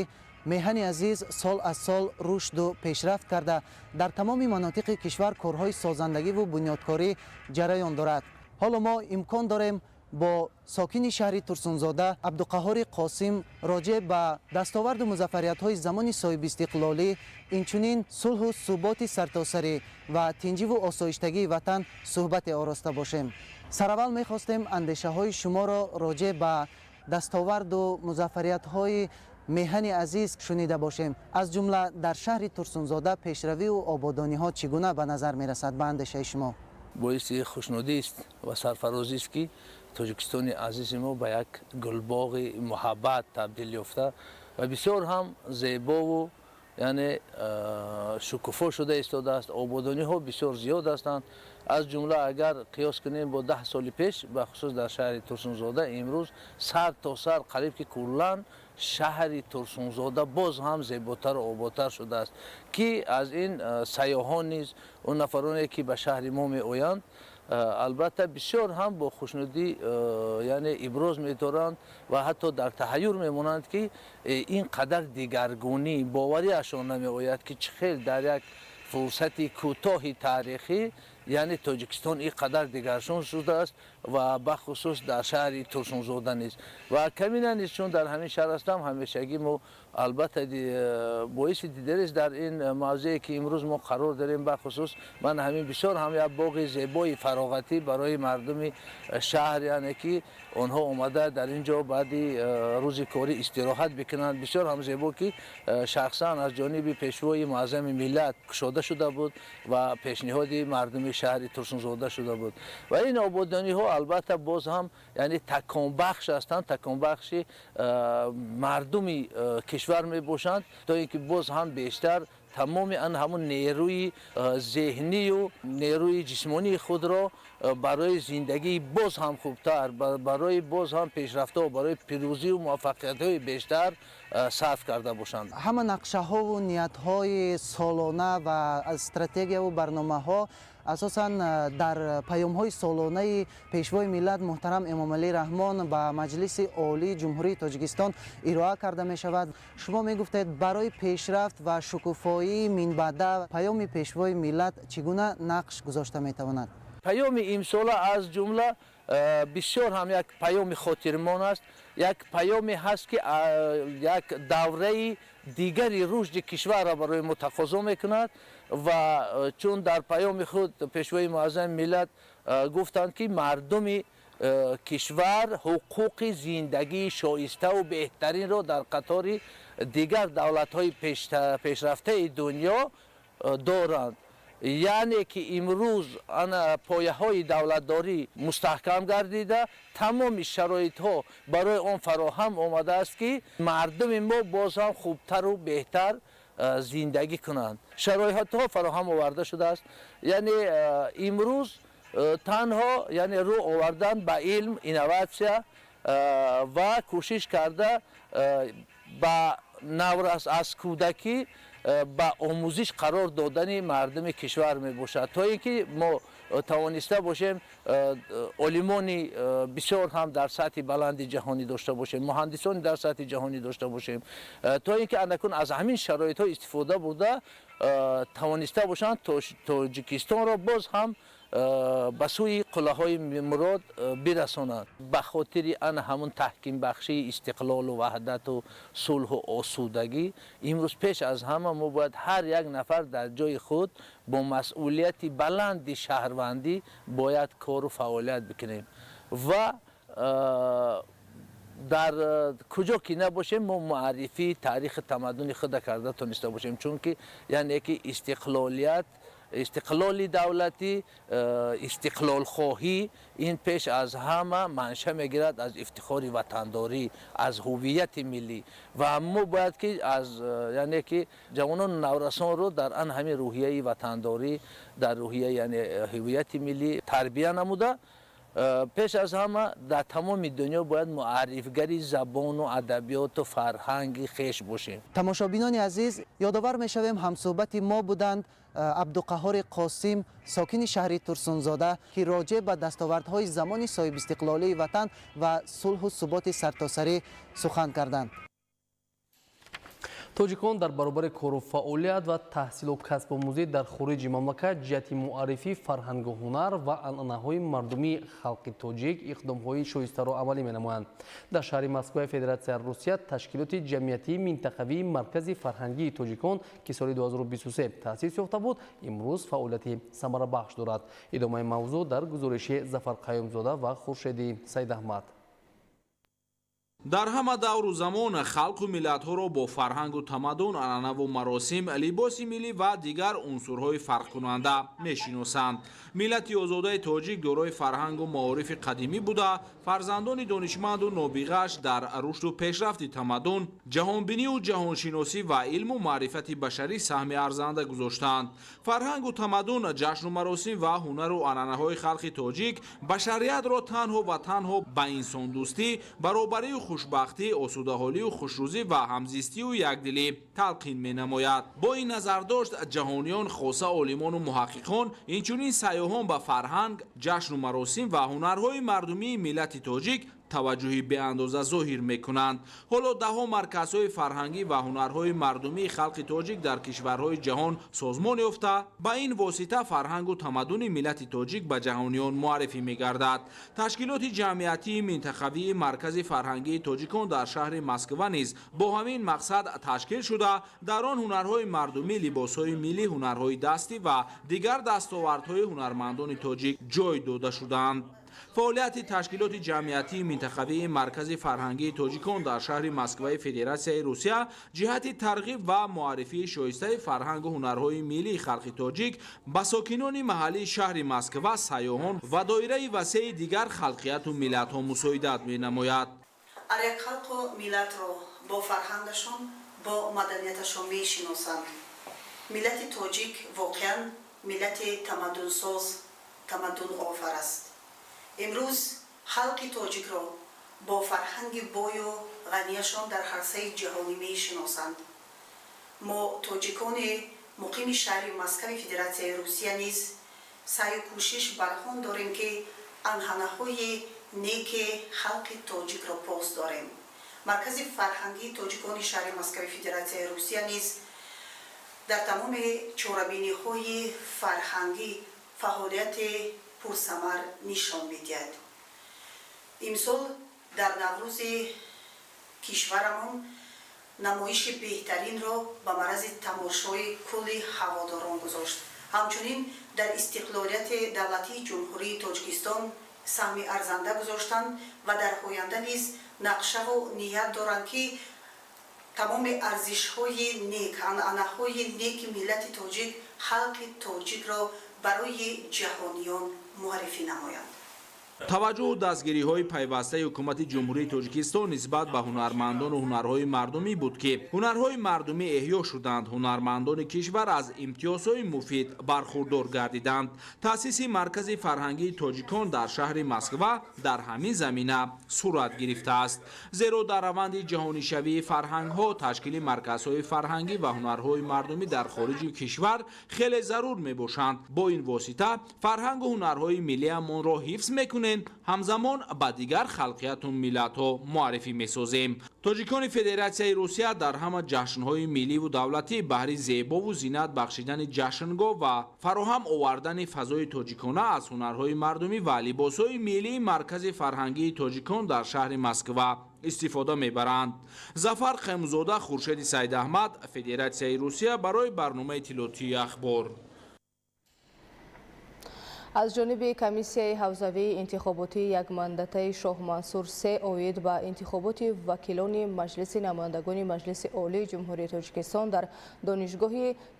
меҳани азиз сол аз сол рушду пешрафт карда дар тамоми манотиқи кишвар корҳои созандагиву бунёдкорӣ ҷараён дорад. ҳоло мо имкон дорем бо сокини шаҳри Турсунзода Абдуқаҳҳори Қосим роҷеъ ба дастоварду музаффариятҳои замони соҳибистиқлолӣ инчунин сулҳу суботи сартосарӣ ва тинҷиву осоиштагии ватан суҳбате ороста бошем. сараввал мехостем андешаҳои шуморо роҷеъ ба дастоварду музаффариятҳои меҳани азиз шунида бошем. аз ҷумла дар шаҳри Турсунзода пешравию ободониҳо чӣ гуна ба назар мерасад ба андешаи шумо? боиси хушнудист ва сарфарозист ки тоҷикистони азизи мо ба як гулбоғи муҳаббат табдил ёфта ва бисёр ҳам зебову яъне шукуфо шуда истодааст. ободониҳо бисёр зиёд ҳастанд. аз ҷумла агар қиёс кунем бо 10 соли пеш бахусус дар шаҳри Турсунзода имрӯз сар то сар қариб ки куллан шаҳри Турсунзода боз ҳам зеботару ободтар шудааст ки аз ин сайёҳон низ он нафароне ки ба шаҳри мо меоянд албатта бисёр ҳам бо хушнудӣ яъне иброз медоранд ва ҳатто дар таҳайюр мемонанд ки ин қадар дигаргунӣ бовариашон намеояд ки чӣ хел дар як фурсати кӯтоҳи таърихӣ яъне тоҷикистон ин қадар дигаршон шудааст ва бахусус дар шаҳри Турсунзода низ ва камина низ чун дар ҳамин шаҳр ҳастам ҳамешагӣ мо албатта боиси дидарест дар ин мавзее ки имрӯз мо қарор дорем бахусус ман ҳамин бисёр ҳам як боғи зебои фароғатӣ барои мардуми шаҳр яъне ки онҳо омада дар ин ҷо баъди рӯзи корӣ истироҳат бикунанд бисёр ҳам зебо ки шахсан аз ҷониби пешвои муаззами миллат кушода шуда буд ва пешниҳоди мардуми шаҳри Турсунзода шуда буд ва ин ободониҳо албатта боз ҳам яъне таконбахш ҳастанд таконбахши мардуми кишвар мебошанд то ин ки боз ҳам бештар тамоми ҳамун нерӯи зеҳнию нерӯи ҷисмонии худро барои зиндагии боз ҳам хубтар барои боз ҳам пешрафтҳо барои пирӯзию муваффақиятҳои бештар сарф карда бошанд. ҳама нақшаҳову ниятҳои солона ва стратегияву барномаҳо асосан дар паёмҳои солонаи пешвои миллат муҳтарам Эмомалӣ Раҳмон ба Маҷлиси Олии Ҷумҳурии Тоҷикистон ироа карда мешавад. шумо мегуфтед барои пешрафт ва шукуфоии минбаъда паёми пешвои миллат чӣ гуна нақш гузошта метавонад? паёми имсола аз ҷумла бисёр ҳам як паёми хотирмон аст як паёме ҳаст ки як давраи дигари рушди кишварро барои мо тақозо мекунад ва чун дар паёми худ пешвои муаззами миллат гуфтанд ки мардуми кишвар ҳуқуқи зиндагии шоиставу беҳтаринро дар қатори дигар давлатҳои пешрафтаи дунё доранд. яъне ки имрӯз пояҳои давлатдорӣ мустаҳкам гардида тамоми шароитҳо барои он фароҳам омадааст ки мардуми мо боз ҳам хубтару беҳтар зиндагӣ кунанд. шароитҳо фароҳам оварда шудааст. яъне имрӯз танҳо яъне рӯ овардан ба илм инноватсия ва кӯшиш карда ба наврас аз кӯдакӣ ба омӯзиш қарор додани мардуми кишвар мебошад то ин ки мо тавониста бошем олимони бисёр ҳам дар сатҳи баланди ҷаҳонӣ дошта бошем муҳандисони дар сатҳи ҷаҳонӣ дошта бошем то ин ки анакун аз ҳамин шароитҳо истифода бурда тавониста бошанд тоҷикистонро боз ҳам ба сӯи қуллаҳои мурод бирасонанд. ба хотири ана ҳамун таҳкимбахшии истиқлолу ваҳдату сулҳу осудагӣ имрӯз пеш аз ҳама мо бояд ҳар як нафар дар ҷои худ бо масъулияти баланди шаҳрвандӣ бояд кору фаъолият бикунем. و در کجا که نباشیم ما معرفی تاریخ تمدن خود کرده تونسته باشیم، چون که یعنی که استقلال دولتی، استقلال خواهی، این پیش از همه منشأ میگیرد از افتخار وطنداری، از هویت ملی و ما باید که از یعنی که جوانان نورسان رو در آن همین روحیه وطنداری، در روحیه یعنی هویت ملی تربیت نموده. پیش از همه در تمام دنیا باید معرفگری زبان و ادبیات و فرهنگ خویش باشیم. تماشابینان عزیز، یادآور میشویم همصحبت ما بودند عبدالقهار قاسم، ساکن شهر ترسونزاده، که راجع به دستاوردهای زمان صاحب استقلالی وطن و صلح و ثبات سرتاسری سخن کردند. توجیکان در برابر کار و فعالیت و تحصیل و کسب آموزی در خارج مملکت جهت معرفی فرهنگ و هنر و عنعنه‌های مردمی خلق توجیک اقدام‌های شایسته را عملی می‌نمایند. در شهر مسکو فدراسیون روسیه تشکیلات جمعیتی منطقوی مرکز فرهنگی توجیکان که سال 2023 تأسیس یافته بود امروز فعالیت ثمره بخش دارد. ادامه موضوع در گزارش ظفر قیومزاده و خورشید سید احمد. дар ҳама давру замон халқу миллатҳоро бо фарҳангу тамаддун, анъанаву маросим, либоси миллӣ ва дигар унсурҳои фарқкунанда мешиносанд. миллати озодаи тоҷик дорои фарҳангу маорифи қадимӣ буда, фарзандони донишманду нобиғааш дар рушду пешрафти тамаддун, ҷаҳонбинию ҷаҳоншиносӣ ва илму маърифати башарӣ саҳми арзанда гузоштанд. фарҳангу тамаддун, ҷашну маросим ва ҳунару анъанаҳои халқи тоҷик башариятро танҳо ва танҳо ба инсондӯстӣ, баробарию хушбахтӣ, осудаҳолию хушрӯзӣ ва ҳамзистию якдилӣ талқин менамояд. бо ин назардошт ҷаҳониён, хоса олимону муҳаққиқон, инчунин сайёҳон ба фарҳанг, ҷашну маросим ва ҳунарҳои мардумии миллати тоҷик таваҷҷуҳи беандоза зоҳир мекунанд. ҳоло даҳо марказҳои фарҳангӣ ва ҳунарҳои мардумии халқи тоҷик дар кишварҳои ҷаҳон созмон ёфта, ба ин восита фарҳангу тамаддуни миллати тоҷик ба ҷаҳониён муаррифӣ мегардад. ташкилоти ҷамъиятии минтақавии маркази фарҳангии тоҷикон дар шаҳри москва низ бо ҳамин мақсад ташкил шуда, дар он ҳунарҳои мардумӣ, либосҳои миллӣ, ҳунарҳои дастӣ ва дигар дастовардҳои ҳунармандони тоҷик ҷой дода шуданд. фаъолияти ташкилоти ҷамъиятии минтақавии маркази фарҳангии тоҷикон дар шаҳри москваи федератсияи русия ҷиҳати тарғиб ва муаррифии шоистаи фарҳангу ҳунарҳои миллии халқи тоҷик ба сокинони маҳаллии шаҳри москва, сайёҳон ва доираи васеъи дигар халқияту миллатҳо мусоидат менамояд. ар як халқу миллатро бо фарҳангашон, бо маданияташон мешиносанд. миллати тоҷик воқеан миллати тамаддунсоз, тамаддунофар аст. имрӯз халқи тоҷикро бо фарҳанги бою ғанияшон дар ҳарсаи ҷаҳонӣ мешиносанд. мо тоҷикони муқими шаҳри Москваи Федератсияи Русия низ саъю кӯшиш бар он дорем ки анъанаҳои неки халқи тоҷикро пос дорем. маркази фарҳангии тоҷикони шаҳри Москваи Федератсияи Русия низ дар тамоми чорабиниҳои фарҳангӣ фаъолияти пурсамар нишон медиҳад. имсол дар наврӯзи кишварамон намоиши беҳтаринро ба марази тамошои кулли ҳаводорон гузошт. ҳамчунин дар истиқлолияти давлатии ҷумҳурии Тоҷикистон саҳми арзанда гузоштанд ва дар оянда низ нақшаву ният доранд ки тамоми арзишҳои нек, анъанаҳои неки миллати тоҷик, халқи тоҷикро барои ҷаҳониён муаррифӣ намоянд. таваҷҷӯҳу дастгириҳои пайвастаи ҳукумати ҷумҳурии тоҷикистон нисбат ба ҳунармандону ҳунарҳои мардумӣ буд ки ҳунарҳои мардумӣ эҳё шуданд, ҳунармандони кишвар аз имтиёзҳои муфид бархурдор гардиданд. таъсиси маркази фарҳангии тоҷикон дар шаҳри москва дар ҳамин замина сурат гирифтааст. зеро дар раванди ҷаҳонишавии фарҳангҳо ташкили марказҳои фарҳангӣ ва ҳунарҳои мардумӣ дар хориҷи кишвар хеле зарур мебошанд. бо ин восита фарҳангу ҳунарҳои миллиамонро ҳифз мекунем, ҳамзамон ба дигар халқияту миллатҳо муаррифӣ месозем. тоҷикони федератсияи русия дар ҳама ҷашнҳои милливу давлатӣ баҳри зебову зинат бахшидани ҷашнгоҳ ва фароҳам овардани фазои тоҷикона аз ҳунарҳои мардумӣ ва либосҳои миллии маркази фарҳангии тоҷикон дар шаҳри москва истифода мебаранд. зафар қаймузода, хуршеди саидаҳмад, федератсияи русия барои барномаи иттилоотии ахбор. از جانب کمیسیای حوزوی انتخاباتی یک ماندته شاه منصور 3 اوید به انتخابات وکیلان مجلس نمایندگان مجلس عالی جمهوری تاجیکستان در دانشگاه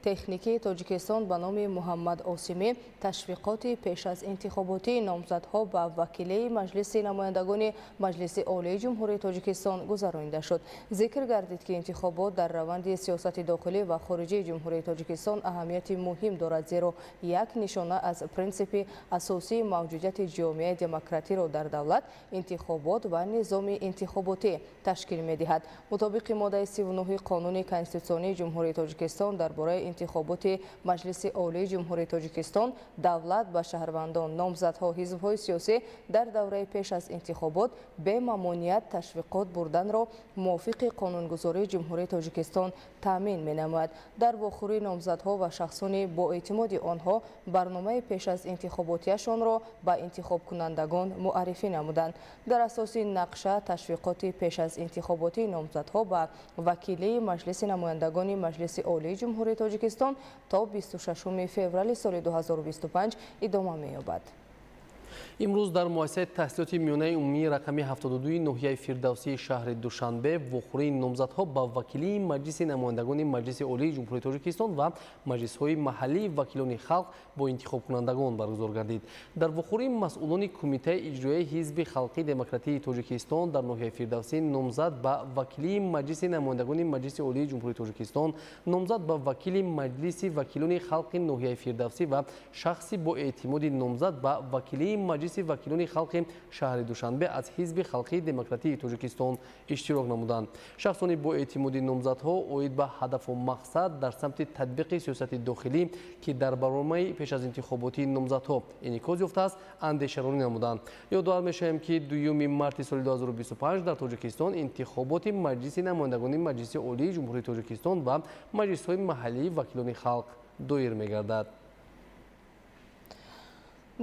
تکنیکی تاجیکستان به نام محمد عاصمی تشویقات پیش از انتخاباتی نامزدها به وکیلی مجلس نمایندگان مجلس عالی جمهوری تاجیکستان گذرانیده شد. ذکر گردید که انتخابات در روند سیاست داخلی و خارجی جمهوری تاجیکستان اهمیت مهم دارد، زیرا یک نشانه از پرینسیپ اساسی موجودیت جامعه دموکراتی را در دولت، انتخابات و نظام انتخاباتی تشکیل می‌دهد. مطابق ماده 39 قانون کنستیتوسیونی جمهوری تاجیکستان درباره انتخابات مجلس عالی جمهوری تاجیکستان، دولت به شهروندان، نامزدها، حزب‌های سیاسی در دوره پیش از انتخابات به ممانعت تشویقات بردن را موافق قانونگذاری جمهوری تاجیکستان تامین می‌نماید. در واخوری نامزدها و شخصان با اعتماد آنها برنامه پیش از انتخاباتیشان را به انتخاب کنندگان معرفی نمودند. در اساس نقشه تشویقات پیش از انتخاباتی نامزدها به وکیلی مجلس نمایندگان مجلس عالی جمهوری تاجیکستان تا 26 فوریه سال 2025 ادامه می‌یابد. امروز در مؤسسه تحصیلات میانه عمومی رقمی 72 ناحیه فردوسی شهر دوشنبه وخوری نامزدها با وکیلی مجلس نمایندگان مجلس عالی جمهوری تاجیکستان و مجلس‌های محلی وکیلان خلق با انتخاب کنندگان برگزار گردید. در وخوری مسئولان کمیته اجرایی حزب خلقی دموکراتی تاجیکستان در ناحیه فردوسی نامزد با وکیلی مجلس نمایندگان مجلس عالی جمهوری تاجیکستان، نامزد با وکیل مجلس وکیلان خلق ناحیه فردوسی و شخصی با اعتماد نامزد با وکیلی مجلس وکیلان خلق شهر دوشنبه از حزب خلقی دموکراتی تاجیکستان اشتراک نمودند. شخصان با اعتماد نامزدها اوید به هدف و مقصد در سمت تطبیق سیاست داخلی که در برنامه پیش از انتخاباتی نامزدها انعکاس یافته است اندیشه‌رانی نمودند. یادآور می‌شویم که 2 مارس سال 2025 در تاجیکستان انتخابات مجلس نمایندگان مجلس عالی جمهوری تاجیکستان و مجلس‌های محلی وکیلان خلق دایر می‌گردد.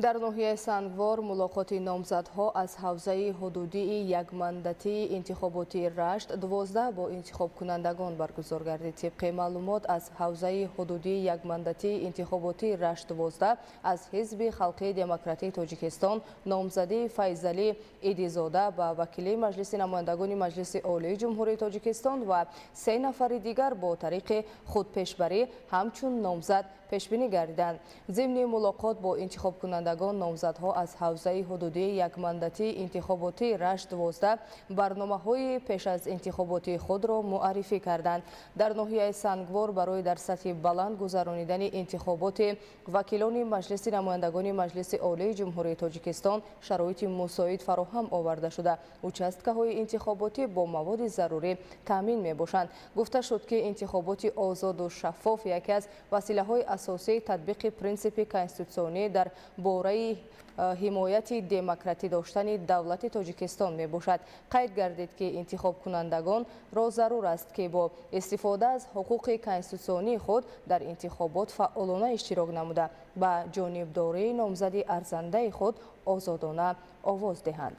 در ناحیه سنگوار ملاقات نامزدها از حوزه حدودی یک ماندتی انتخاباتی رشت 12 با انتخاب کنندگان برگزار گردید. طبق معلومات از حوزه حدودی یک ماندتی انتخاباتی رشت 12 از حزب خلقی دموکراتی تاجیکستان نامزدی فیضعلی ایدیزاده با وکیل مجلس نمایندگان مجلس عالی جمهوری تاجیکستان و 3 نفر دیگر با طریق خودپیشبری همچون نامزد پیشبینی گردیدند. ضمن ملاقات با انتخاب کنندگان نامزدها از حوزه حدودی یک ماندتی انتخاباتی رشت 12 برنامه‌های پیش از انتخاباتی خود را معرفی کردند. در ناحیه سنگوار برای در سطح بلند گذرانیدن انتخابات وکیلان مجلس نمایندگان مجلس عالی جمهوری تاجیکستان شرایط مساعد فراهم آورده شده. участкаҳои انتخاباتی با مواد ضروری تامین می‌باشند. گفته شد که انتخابات آزاد و شفاف یکی از وسیله‌های اساسی تطبیق پرینسیپ کنستیتوسیونی در باره حمایت دموکراتی داشتن دولت تاجیکستان می باشد. قید گردید که انتخاب کنندگان را ضرور است که با استفاده از حقوق کنستیتوسیونی خود در انتخابات فعالانه اشتراک نموده به جانبداری نامزدی ارزنده خود آزادانه آواز دهند.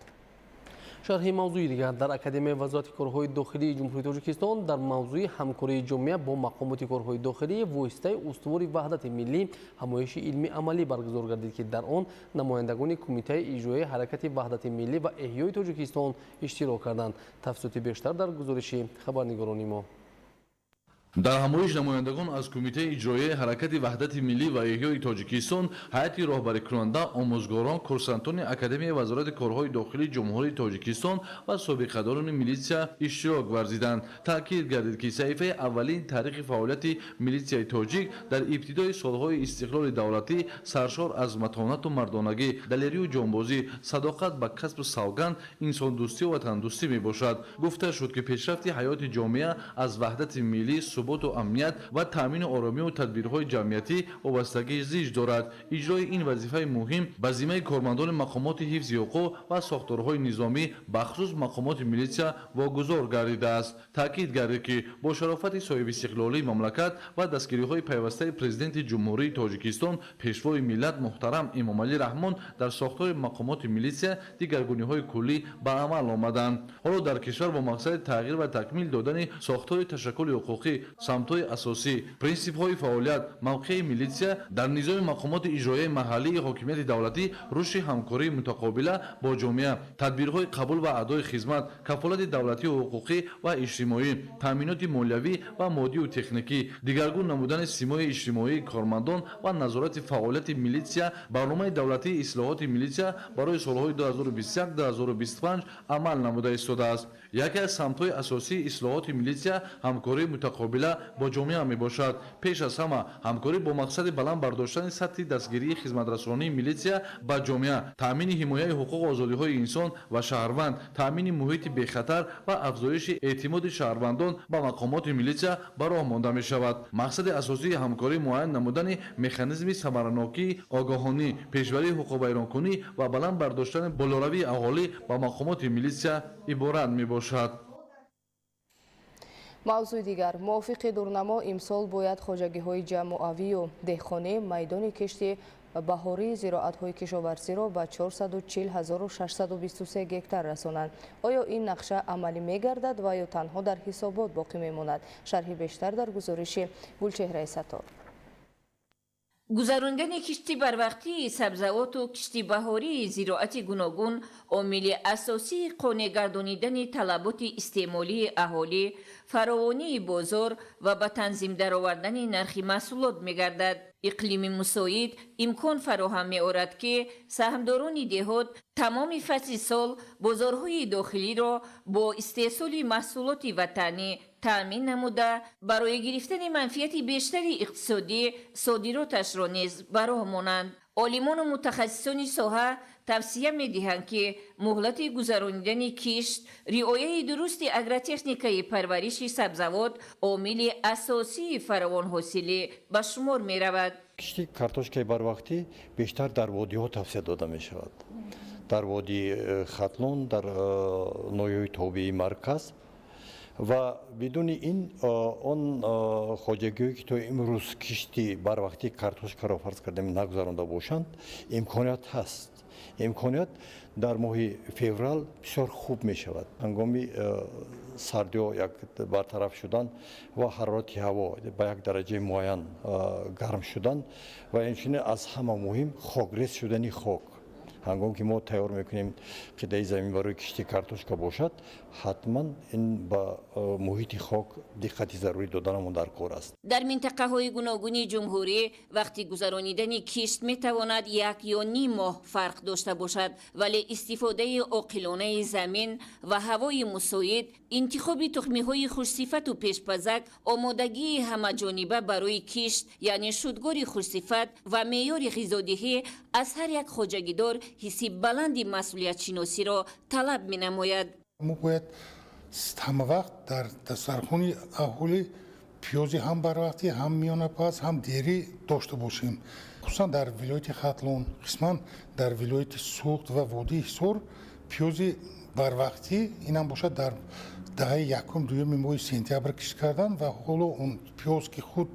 شرح موضوع دیگر در اکادمی وزارت کارهای داخلی جمهوری تاجیکستان در موضوع همکاری جامعه با مقامات کارهای داخلی واسطه استوار وحدت ملی همایش علمی عملی برگزار گردید که در آن نمایندگان کمیته اجرایی حرکت وحدت ملی و احیای تاجیکستان اشتراک کردند. تفصیلات بیشتر در گزارش خبرنگاران ما. در همایش نمایندگان از کمیته اجرایی حرکت وحدت ملی و احیای تاجیکستان، هیئت راهبری کننده، آموزگاران، کورسانتان اکادمی وزارت کارهای داخلی جمهوری تاجیکستان و سابقه‌داران میلیسیا اشتراک ورزیدند. تاکید گردید که صحیفه اولین تاریخ فعالیت میلیسیای تاجیک در ابتدای سالهای استقلال دولتی سرشار از متانت و مردانگی، دلیری و جانبازی، صداقت به کسب سوگند، انسان دوستی و وطن دوستی میباشد. گفته شد که پیشرفت حیات جامعه از وحدت ملی، ثبات و امنیت و تامین آرامی و تدبیرهای جمعیتی وابستگی زیج دارد. اجرای این وظیفه مهم به ذمه کارمندان مقامات حفظ حقوق و ساختارهای نظامی بخصوص مقامات میلیسیا واگذار گردیده است. تاکید گردید که با شرافت صاحب استقلالی مملکت و دستگیری‌های پیوسته پرزیدنت جمهوری تاجیکستان پیشوای ملت محترم امامعلی رحمان در ساختار مقامات میلیسیا دیگرگونی‌های کلی به عمل آمدند. حالا در کشور با مقصد تغییر و تکمیل دادن ساختار تشکل حقوقی самтҳои асосӣ, принсипҳои фаъолият, мавқеи милитсия дар низоми мақомоти иҷроияи маҳаллии ҳокимияти давлатӣ, рушди ҳамкории мутақобила бо ҷомеа, тадбирҳои қабул ва адои хизмат, кафолати давлатию ҳуқуқӣ ва иҷтимоӣ, таъминоти молиявӣ ва моддию техникӣ, дигаргун намудани симои иҷтимоии кормандон ва назорати фаъолияти милитсия, барномаи давлатии ислоҳоти милитсия барои солҳои 2021-2025 амал намуда истодааст. яке аз самтҳои асосии ислоҳоти милитсия ҳамкории мутақобила бо ҷомеа мебошад. пеш аз ҳама ҳамкорӣ бо мақсади баланд бардоштани сатҳи дастгирии хизматрасонии милитсия ба ҷомеа, таъмини ҳимояи ҳуқуқу озодиҳои инсон ва шаҳрванд, таъмини муҳити бехатар ва афзоиши эътимоди шаҳрвандон ба мақомоти милитсия ба роҳ монда мешавад. мақсади асосии ҳамкорӣ муайян намудани механизми самаранокии огоҳонӣ, пешбарии ҳуқуқвайронкунӣ ва баланд бардоштани болоравии аҳолӣ ба мақомоти милитсия иборат мебошад. мавзӯи дигар, мувофиқи дурнамо имсол бояд хоҷагиҳои ҷамоавию деҳқонӣ майдони кишти баҳории зироатҳои кишоварзиро ба 440,623 гектар расонанд. оё ин нақша амалӣ мегардад ва ё танҳо дар ҳисобот боқӣ мемонад? шарҳи бештар дар гузориши Гулчеҳраи Саттор. гузарондани кишти барвақтии сабзавоту кишти баҳории зироати гуногун омили асосии қонеъ гардонидани талаботи истеъмолии аҳолӣ, фаровонии бозор ва ба танзим даровардани нархи маҳсулот мегардад. иқлими мусоид имкон фароҳам меорад ки саҳмдорони деҳот тамоми фасли сол бозорҳои дохилиро бо истеҳсоли маҳсулоти ватанӣ таъмин намуда барои гирифтани манфиати бештари иқтисодӣ содироташро низ ба роҳ монанд. олимону мутахассисони соҳа тавсия медиҳанд ки муҳлати гузаронидани кишт, риояи дурусти агротехникаи парвариши сабзавот омили асосии фаровонҳосилӣ ба шумор меравад. кишти картошкаи барвақтӣ бештар дар водиҳо тавсия дода мешавад. дар водии хатлон, дар ноҳияҳои тобии марказ ва бидуни ин он хоҷагиҳое ки то имрӯз кишти барвақтии картошкаро фарз кардем нагузаронда бошанд, имконият ҳаст. имконият дар моҳи феврал бисёр хуб мешавад. ҳангоми сардиҳо як бартараф шудан ва ҳарорати ҳаво ба як дараҷаи муайян гарм шудан ва инчунин аз ҳама муҳим хокрез шудани хок. ҳангоме ки мо тайёр мекунем қидаи замин барои кишти картошка бошад, ҳатман ин ба муҳити хок диққати зарури доданамон дар кор аст. дар минтақаҳои гуногуни ҷумҳурӣ вақти гузаронидани кишт метавонад 1 ё ним моҳ фарқ дошта бошад, вале истифодаи оқилонаи замин ва ҳавои мусоид, интихоби тухмиҳои хушсифату пешпазак, омодагии ҳамаҷониба барои кишт, яъне шудгори хушсифат ва меъёри ғизодиҳӣ аз ҳар як хоҷагидор ҳисси баланди масъулиятшиносиро талаб менамояд. мо бояд ҳамавақт дар дастархони аҳолӣ пиёзи ҳам барвақтӣ, ҳам миёнапаз, ҳам дерӣ дошта бошем. хусусан дар вилояти хатлон, қисман дар вилояти суғд ва водии ҳисор пиёзи барвақтӣ инам бошад дар даҳаи якум дуюми моҳи сентябр кишт кардан ва ҳоло он пиёз ки худ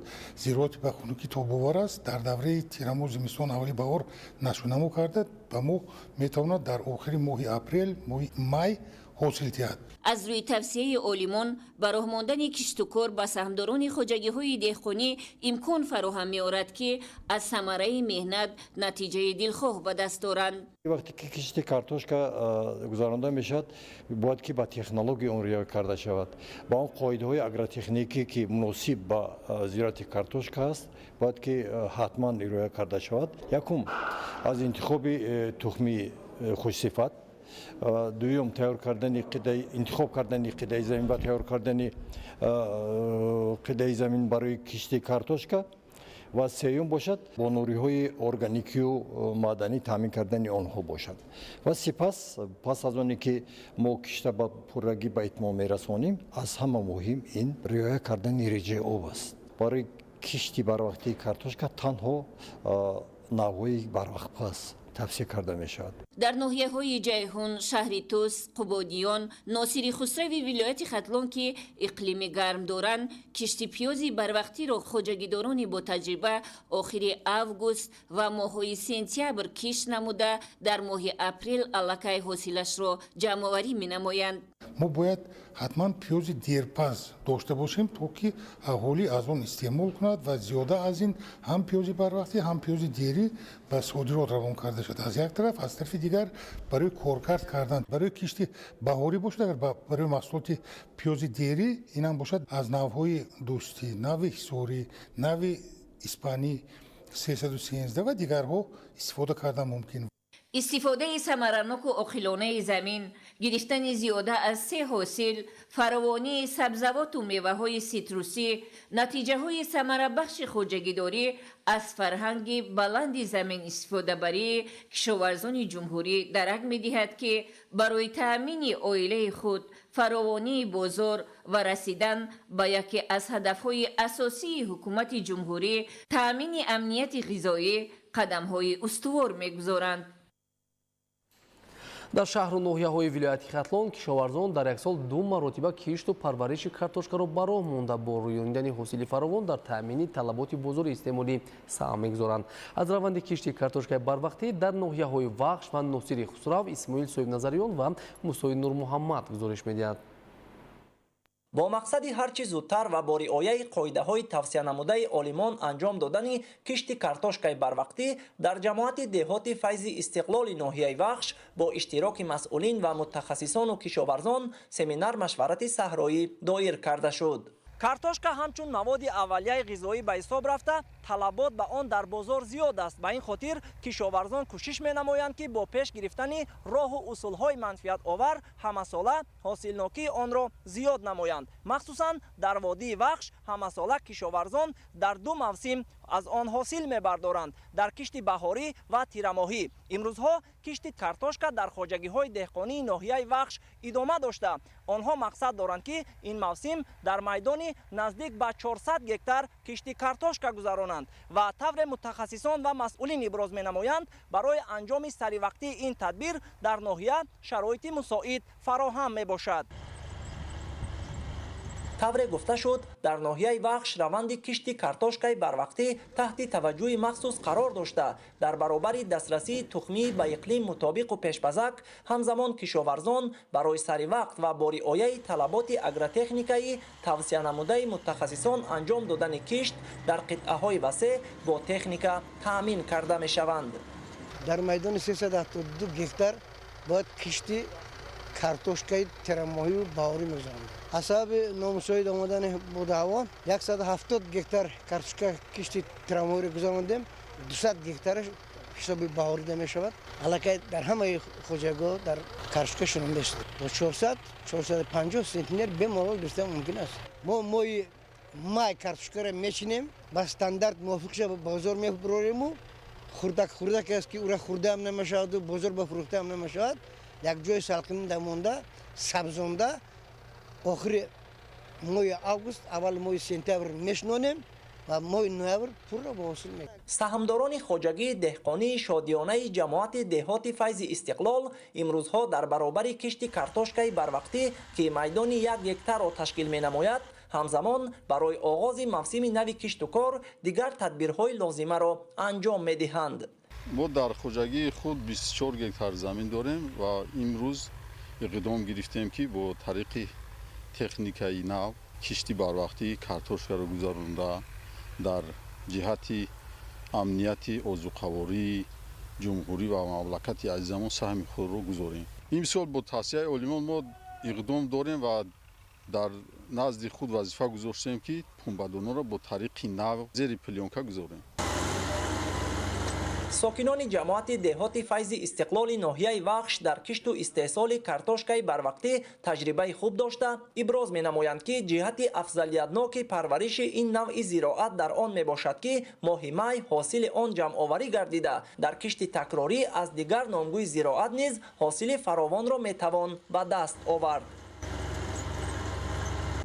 зироати ба хунукӣ тобовар аст дар давраи тирамо зимистон аввали баҳор нашунамо карда ба мо метавонад дар охири моҳи апрел, моҳи май ҳосил диҳад. аз рӯи тавсияи олимон ба роҳ мондани киштукор ба саҳмдорони хоҷагиҳои деҳқонӣ имкон фароҳам меорад ки аз самараи меҳнат натиҷаи дилхоҳ ба даст оранд. вақте ки кишти картошка гузаронда мешавад, бояд ки ба технология он риоя карда шавад. ба он қоидаҳои агротехникӣ ки муносиб ба зироати картошка аст, бояд ки ҳатман риоя карда шавад. якум аз интихоби тухми хушсифат, дуюм тайёр кардани интихоб кардани қидаи замин ва тайёр кардани қидаи замин барои кишти картошка ва сеюм бошад бо нуриҳои органикию маъданӣ таъмин кардани онҳо бошад. ва сипас пас аз оне ки мо кишта ба пуррагӣ ба итмом мерасонем, аз ҳама муҳим ин риоя кардани реҷаи об аст. барои кишти барвақтии картошка танҳо навъҳои барвақтпаз тавсия карда мешавад. дар ноҳияҳои ҷайҳун, шаҳри Тус, Қубодиён, Носири Хусрави вилояти Хатлон ки иқлими гарм доранд, кишти пиёзи барвақтиро хоҷагидорони бо таҷриба охири август ва моҳҳои сентябр кишт намуда дар моҳи апрел аллакай ҳосилашро ҷамъоварӣ менамоянд. мо бояд ҳатман пиёзи дерпаз дошта бошем то ки аҳолӣ аз он истеъмол кунад ва зиёда аз ин ҳам пиёзи барвақтӣ ҳам пиёзи дерӣ ба содирот равон карда шуд аз як тараф аз тарафи дигар барои коркард кардан барои кишти баҳорӣ бошад агар барои маҳсулоти пиёзи дерӣ инам бошад аз навъҳои дӯстӣ нави ҳисорӣ нави испанӣ 313 ва дигарҳо истифода кардан мумкин. استفاده ثمرناک و عاقلانه زمین، گرفتن زیاده از 3 حاصل، فراوانی سبزیجات و میوه‌های سیتروسی، نتیجه‌های ثمربخش خودجگیداری از فرهنگ بلند زمین استفاده برای کشاورزان جمهوری درک می‌دهد که برای تأمین عائله خود فراوانی بازار و رسیدن به یکی از هدف‌های اساسی حکومت جمهوری تأمین امنیت غذایی قدم‌های استوار می‌گذارند. дар шаҳру ноҳияҳои вилояти хатлон кишоварзон дар як сол 2 маротиба кишту парвариши картошкаро ба роҳ монда бо рӯёнидани ҳосили фаровон дар таъмини талаботи бозори истеъмолӣ саҳм мегузоранд. аз раванди кишти картошкаи барвақтӣ дар ноҳияҳои вахш ва носири хусрав исмоил соҳибназариён ва мусоид нурмуҳаммад гузориш медиҳанд. бо мақсади ҳарчи зудтар ва бо риояи қоидаҳои тавсиянамудаи олимон анҷом додани кишти картошкаи барвақтӣ дар ҷамоати деҳоти файзи истиқлоли ноҳияи вахш бо иштироки масъулин ва мутахассисону кишоварзон семинар машварати саҳроӣ доир карда шуд. картошка ҳамчун маводи аввалияи ғизоӣ ба ҳисоб рафта талабот ба он дар бозор зиёд аст. ба ин хотир кишоварзон кӯшиш менамоянд ки бо пеш гирифтани роҳу усулҳои манфиатовар ҳамасола ҳосилнокии онро зиёд намоянд. махсусан дар водии вахш ҳамасола кишоварзон дар 2 мавсим аз он ҳосил мебардоранд, дар кишти баҳорӣ ва тирамоҳӣ. имрӯзҳо кишти картошка дар хоҷагиҳои деҳқонии ноҳияи вахш идома дошта. онҳо мақсад доранд ки ин мавсим дар майдони наздик ба 400 гектар кишти картошка гузаронанд ва тавре мутахассисон ва масъулин иброз менамоянд барои анҷоми саривақтии ин тадбир дар ноҳия шароити мусоид фароҳам мебошад. тавре гуфта шуд дар ноҳияи вахш раванди кишти картошкаи барвақтӣ таҳти таваҷҷӯҳи махсус қарор дошта дар баробари дастрасии тухмӣ ба иқлим мутобиқу пешбазак ҳамзамон кишоварзон барои саривақт ва бо риояи талаботи агротехникаи тавсиянамудаи мутахассисон анҷом додани кишт дар қитъаҳои васеъ бо техника таъмин карда мешаванд. дар майдони 372 гектар бояд кишти картошкаи тирамоҳию баҳорӣ мегузаранд. ҳасаби номусоид омадани будаҳаво 170 гектар картошка кишти тирамоҳиро гузарондем, 200 гектараш ҳисоби баҳорида мешавад. аллакай дар ҳамаи хоҷагоҳ дар картошка шунонда шуд. бо 400-450 сентнер беморол гирифтан мумкин аст. мо мои май картошкаро мечинем ба стандарт мувофиқша ба бозор мебарорему. хурдак аст ки ура хурдаам намешаваду бозор ба фурӯхтаам намешавад. як ҷои салқинда монда сабзонда охири моҳи август аввали моҳи сентябр мешинонем ва моҳи ноябр пурра бо ҳосил мекунем. саҳмдорони хоҷагии деҳқонии шодиёнаи ҷамоати деҳоти файзи истиқлол имрӯзҳо дар баробари кишти картошкаи барвақтӣ ки майдони 1 гектарро ташкил менамояд ҳамзамон барои оғози мавсими нави кишту кор дигар тадбирҳои лозимаро анҷом медиҳанд. мо дар хоҷагии худ 24 гектар замин дорем ва имрӯз иқдом гирифтем ки бо тариқи техникаи нав кишти барвақтӣ картошкаро гузаронда дар ҷиҳати амнияти озуқавории ҷумҳурӣ ва мамлакати азизамон саҳми худро гузорем. имсол бо тавсияи олимон мо иқдом дорем ва дар назди худ вазифа гузоштем ки пунбадонро бо тариқи нав зери плёнка гузорем. сокинони ҷамоати деҳоти файзи истиқлоли ноҳияи вахш дар кишту истеҳсоли картошкаи барвақтӣ таҷрибаи хуб дошта иброз менамоянд ки ҷиҳати афзалиятноки парвариши ин навъи зироат дар он мебошад ки моҳи май ҳосили он ҷамъоварӣ гардида дар кишти такрорӣ аз дигар номгӯи зироат низ ҳосили фаровонро метавон ба даст овард.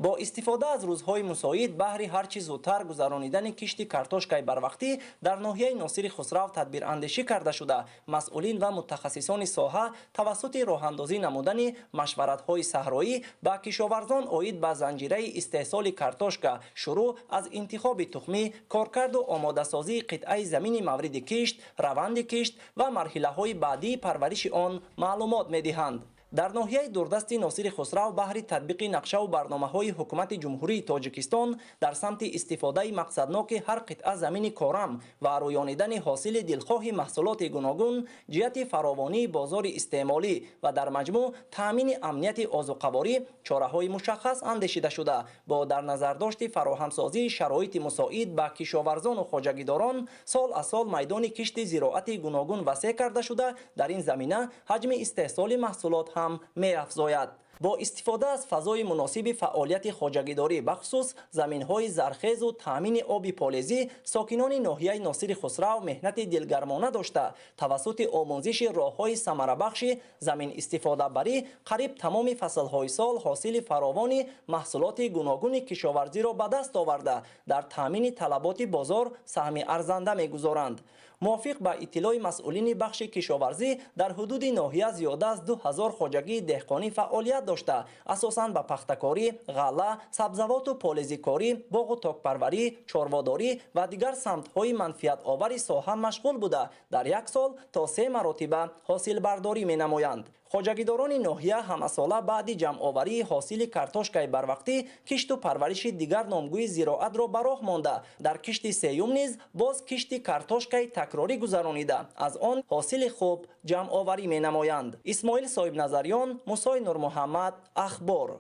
бо истифода аз рӯзҳои мусоид баҳри ҳарчи зудтар гузаронидани кишти картошкаи барвақтӣ дар ноҳияи носири хусрав тадбирандешӣ карда шуда масъулин ва мутахассисони соҳа тавассути роҳандозӣ намудани машваратҳои саҳроӣ ба кишоварзон оид ба занҷираи истеҳсоли картошка шурӯъ аз интихоби тухмӣ, коркарду омодасозии қитъаи замини мавриди кишт, раванди кишт ва марҳилаҳои баъдии парвариши он маълумот медиҳанд. дар ноҳияи дурдасти Носири Хусрав баҳри татбиқи нақшаву барномаҳои ҳукумати ҷумҳурии Тоҷикистон дар самти истифодаи мақсадноки ҳар қитъа замини корам ва рӯёнидани ҳосили дилхоҳи маҳсулоти гуногун ҷиҳати фаровонии бозори истеъмолӣ ва дар маҷмӯъ таъмини амнияти озуқаворӣ чораҳои мушаххас андешида шуда бо дар назардошти фароҳамсозии шароити мусоид ба кишоварзону хоҷагидорон сол аз сол майдони кишти зироати гуногун васеъ карда шуда дар ин замина ҳаҷми истеҳсоли маҳсулот ҳам меафзояд. бо истифода аз фазои муносиби фаъолияти хоҷагидорӣ бахусус заминҳои зархезу таъмини оби полезӣ сокинони ноҳияи Носири Хусрав меҳнати дилгармона дошта тавассути омӯзиши роҳҳои самарабахши заминистифодабарӣ қариб тамоми фаслҳои сол ҳосили фаровони маҳсулоти гуногуни кишоварзиро ба даст оварда дар таъмини талаботи бозор саҳми арзанда мегузоранд. мувофиқ ба иттилои масъулини бахши кишоварзӣ дар ҳудуди ноҳия зиёда аз 2000 хоҷагии деҳқонӣ фаъолият дошта асосан ба пахтакорӣ, ғалла, сабзавоту полезикорӣ, боғу токпарварӣ, чорводорӣ ва дигар самтҳои манфиатовари соҳа машғул буда дар як сол то 3 маротиба ҳосилбардорӣ менамоянд. хоҷагидорони ноҳия ҳамасола баъди ҷамъоварии ҳосили картошкаи барвақтӣ кишту парвариши дигар номгӯи зироатро ба роҳ монда дар кишти сеюм низ боз кишти картошкаи такрорӣ гузаронида аз он ҳосили хуб ҷамъоварӣ менамоянд. исмоил соҳибназарён, мусои нурмуҳаммад, ахбор.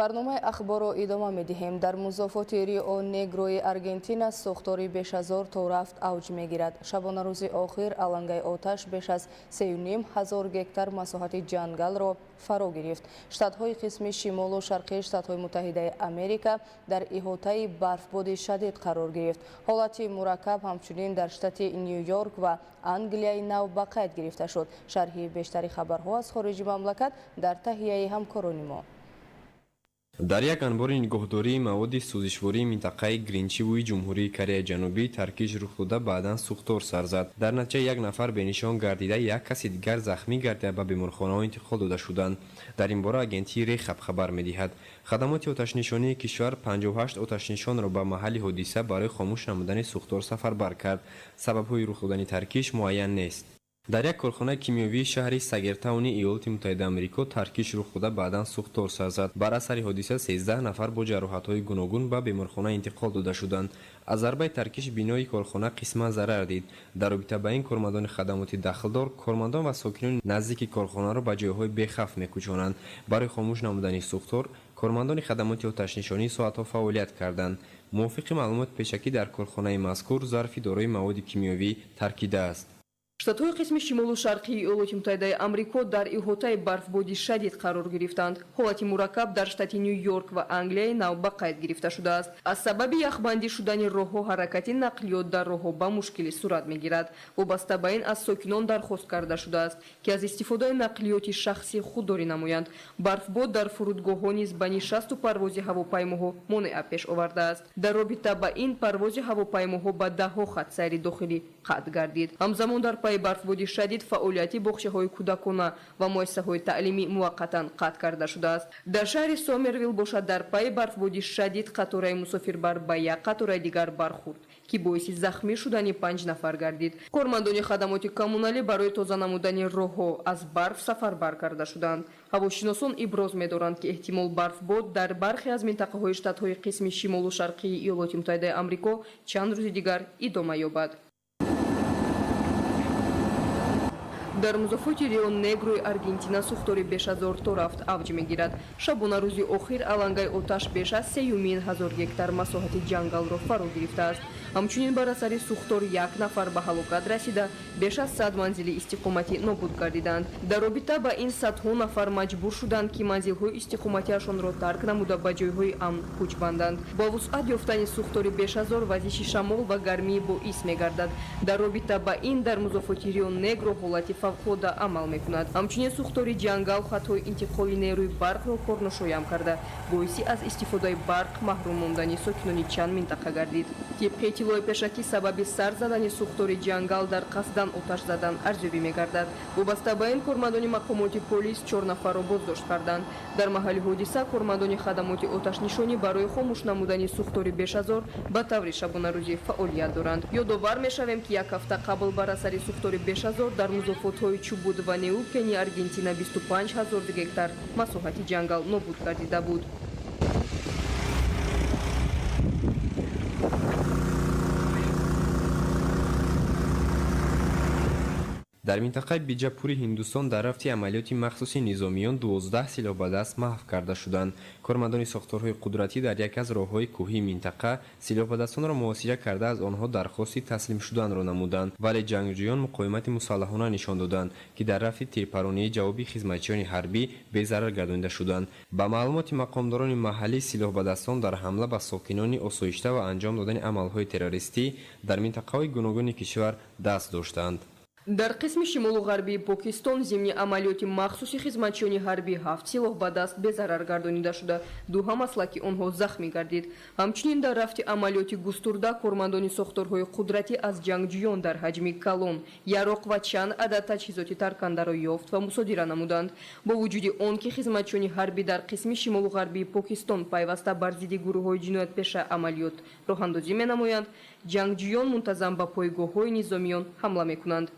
барномаи ахборро идома медиҳем. дар музофоти Рио Негрои Аргентина сӯхтори беш аз 1000 то рафт авҷ мегирад. шабона рӯзи охир алангаи оташ беш аз 3500 гектар масоҳати ҷангалро фаро гирифт. штатҳои қисми шимолу шарқии Штатҳои Муттаҳидаи Америка дар иҳотаи барфбоди шадид қарор гирифт. ҳолати мураккаб ҳамчунин дар штати Нью-Йорк ва Англияи нав ба қайд гирифта шуд. шарҳи бештари хабарҳо аз хориҷи мамлакат дар таҳияи ҳамкорони мо. дар як анбори нигоҳдории маводи сӯзишвории минтақаи Гринчивӯи ҷумҳурии Кореяи Ҷанубӣ таркиш рух дода баъдан сӯхтор сар зад. дар натиҷа як нафар бенишон гардида, як каси дигар захмӣ гардида ба беморхонаҳо интиқол дода шуданд. дар ин бора агентии Рехаб хабар медиҳад. хадамоти оташнишонии кишвар 58 оташнишонро ба маҳалли ҳодиса барои хомӯш намудани сӯхтор сафарбар кард. сабабҳои рух додани таркиш муайян нест. дар як корхонаи кимиёвии шаҳри Сагертауни Иёлоти Муттаҳидаи Амрико таркиш рух дода баъдан сӯхтор сар зад. бар асари ҳодиса 13 нафар бо ҷароҳатҳои гуногун ба беморхона интиқол дода шуданд. аз зарбаи таркиш бинои корхона қисман зарар дид. дар робита ба ин кормандони хадамоти дахлдор, кормандон ва сокинони наздики корхонаро ба ҷойҳои бехавф мекӯчонанд. барои хомӯш намудани сӯхтор кормандони хадамоти оташнишонӣ соатҳо фаъолият карданд. мувофиқи маълумоти пешакӣ дар корхонаи мазкур зарфи дорои маводи кимиёвӣ таркидааст. штатҳои қисми шимолу шарқии Иёлоти Муттаҳидаи Амрико дар иҳотаи барфбоди шадид қарор гирифтанд. ҳолати мураккаб дар штати Нью-Йорк ва Англияи нав ба қайд гирифта шудааст. аз сабаби яхбандӣ шудани роҳҳо ҳаракати нақлиёт дар роҳҳо ба мушкилӣ сурат мегирад. вобаста ба ин аз сокинон дархост карда шудааст ки аз истифодаи нақлиёти шахсӣ худдорӣ намоянд. барфбод дар фурудгоҳҳо низ ба нишасту парвози ҳавопаймоҳо монеа пеш овардааст. дар робита ба ин парвози ҳавопаймоҳо ба даҳҳо хатсайри дохилӣ қатъ гардид. ҳамзамон дар барфбоди шадид фаъолияти бохчаҳои кӯдакона ва муассисаҳои таълимӣ муваққатан қатъ карда шудааст. дар шаҳри Сомервилл бошад дар пайи барфбоди шадид қатораи мусофирбар ба як қатораи дигар бархӯрд ки боиси захмӣ шудани 5 нафар гардид. кормандони хадамоти коммуналӣ барои тоза намудани роҳҳо аз барф сафарбар карда шуданд. ҳавошиносон иброз медоранд ки эҳтимол барфбод дар бархе аз минтақаҳои штатҳои қисми шимолу шарқии Иёлоти Муттаҳидаи Амрико чанд рӯзи дигар идома ёбад. дар музофоти Рио Негрои Аргентина сӯхтори беш аз 1000 то рафт авҷ мегирад. шабона рӯзи охир алангаи оташ беш аз 3000 гектар масоҳати ҷангалро фаро гирифтааст. ҳамчунин бар асари сӯхтор як нафар ба ҳалокат расида, беш аз 100 манзили истиқоматӣ нобуд гардиданд. дар робита ба ин садҳо нафар маҷбур шуданд ки манзилҳои истиқоматиашонро тарк намуда ба ҷойҳои амн кӯч банданд. бо вусъат ёфтани сӯхтори беш аз 1000 вазиши шамол ва гармӣ боис мегардад. дар робита ба ин дар музофоти Рио Негро ҳолати фавқулода амал мекунад. ҳамчунин сӯхтори ҷангал хатҳои интиқоли нерӯи барқро корношоям карда, боиси аз истифодаи барқ маҳрум мондани сокинони чанд минтақа гардид. тибқи иттилои пешакӣ сабаби сар задани сӯхтори ҷангал дар қасдан оташ задан арзёбӣ мегардад. вобаста ба ин кормандони мақомоти полис 4 нафарро боздошт карданд. дар маҳалли ҳодиса кормандони хадамоти оташнишонӣ барои хомӯш намудани сӯхтори бешазор ба таври шабонарӯзӣ фаъолият доранд. ёдовар мешавем ки як ҳафта қабл бар асари сӯхтори бешазор дар музофотҳои чубуд ва неукени Аргентина 25 000 гектар масоҳати ҷангал нобуд гардида буд. дар минтақаи биҷапури ҳиндустон дар рафти амалиёти махсуси низомиён 12 силоҳ ба даст маҳв карда шуданд. кормандони сохторҳои қудратӣ дар яке аз роҳҳои кӯҳии минтақа силоҳбадастонро муосира карда аз онҳо дархости таслим шуданро намуданд, вале ҷангҷӯён муқоимати мусаллаҳона нишон доданд, ки дар рафти тирпаронии ҷавоби хизматчиёни ҳарбӣ безарар гардонида шуданд. ба маълумоти мақомдорони маҳаллӣ силоҳбадастон дар ҳамла ба сокинони осоишта ва анҷом додани амалҳои террористӣ дар минтақаҳои гуногуни кишвар даст доштанд. дар қисми шимолу ғарбии покистон зимни амалиёти махсуси хизматчиёни ҳарбӣ 7 силоҳ ба даст безарар гардонида шуда, дуҳа маслаки онҳо захмӣ гардид. ҳамчунин дар рафти амалиёти густурда кормандони сохторҳои қудратӣ аз ҷангҷӯён дар ҳаҷми калон, яроқ ва чанд адад таҷҳизоти таркандаро ёфт ва мусодира намуданд. бо вуҷуди он ки хизматчиёни ҳарбӣ дар қисми шимолу ғарбии покистон пайваста бар зидди гурӯҳҳои ҷиноятпеша амалиёт роҳандозӣ менамоянд, ҷангҷӯён мунтазам ба пойгоҳҳои низомиён ҳамла мекунанд.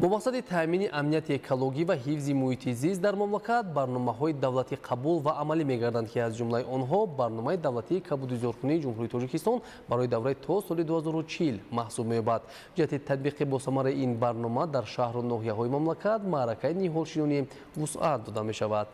бо мақсади таъмини амнияти экологӣ ва ҳифзи муҳити зист дар мамлакат барномаҳои давлатӣ қабул ва амалӣ мегарданд, ки аз ҷумлаи онҳо барномаи давлатии кабудизоркунии ҷумҳурии Тоҷикистон барои давраи то соли 2040 маҳсуб меёбад. ҷиҳати татбиқи босамараи ин барнома дар шаҳру ноҳияҳои мамлакат маъракаи ниҳолшинонӣ вусъат дода мешавад.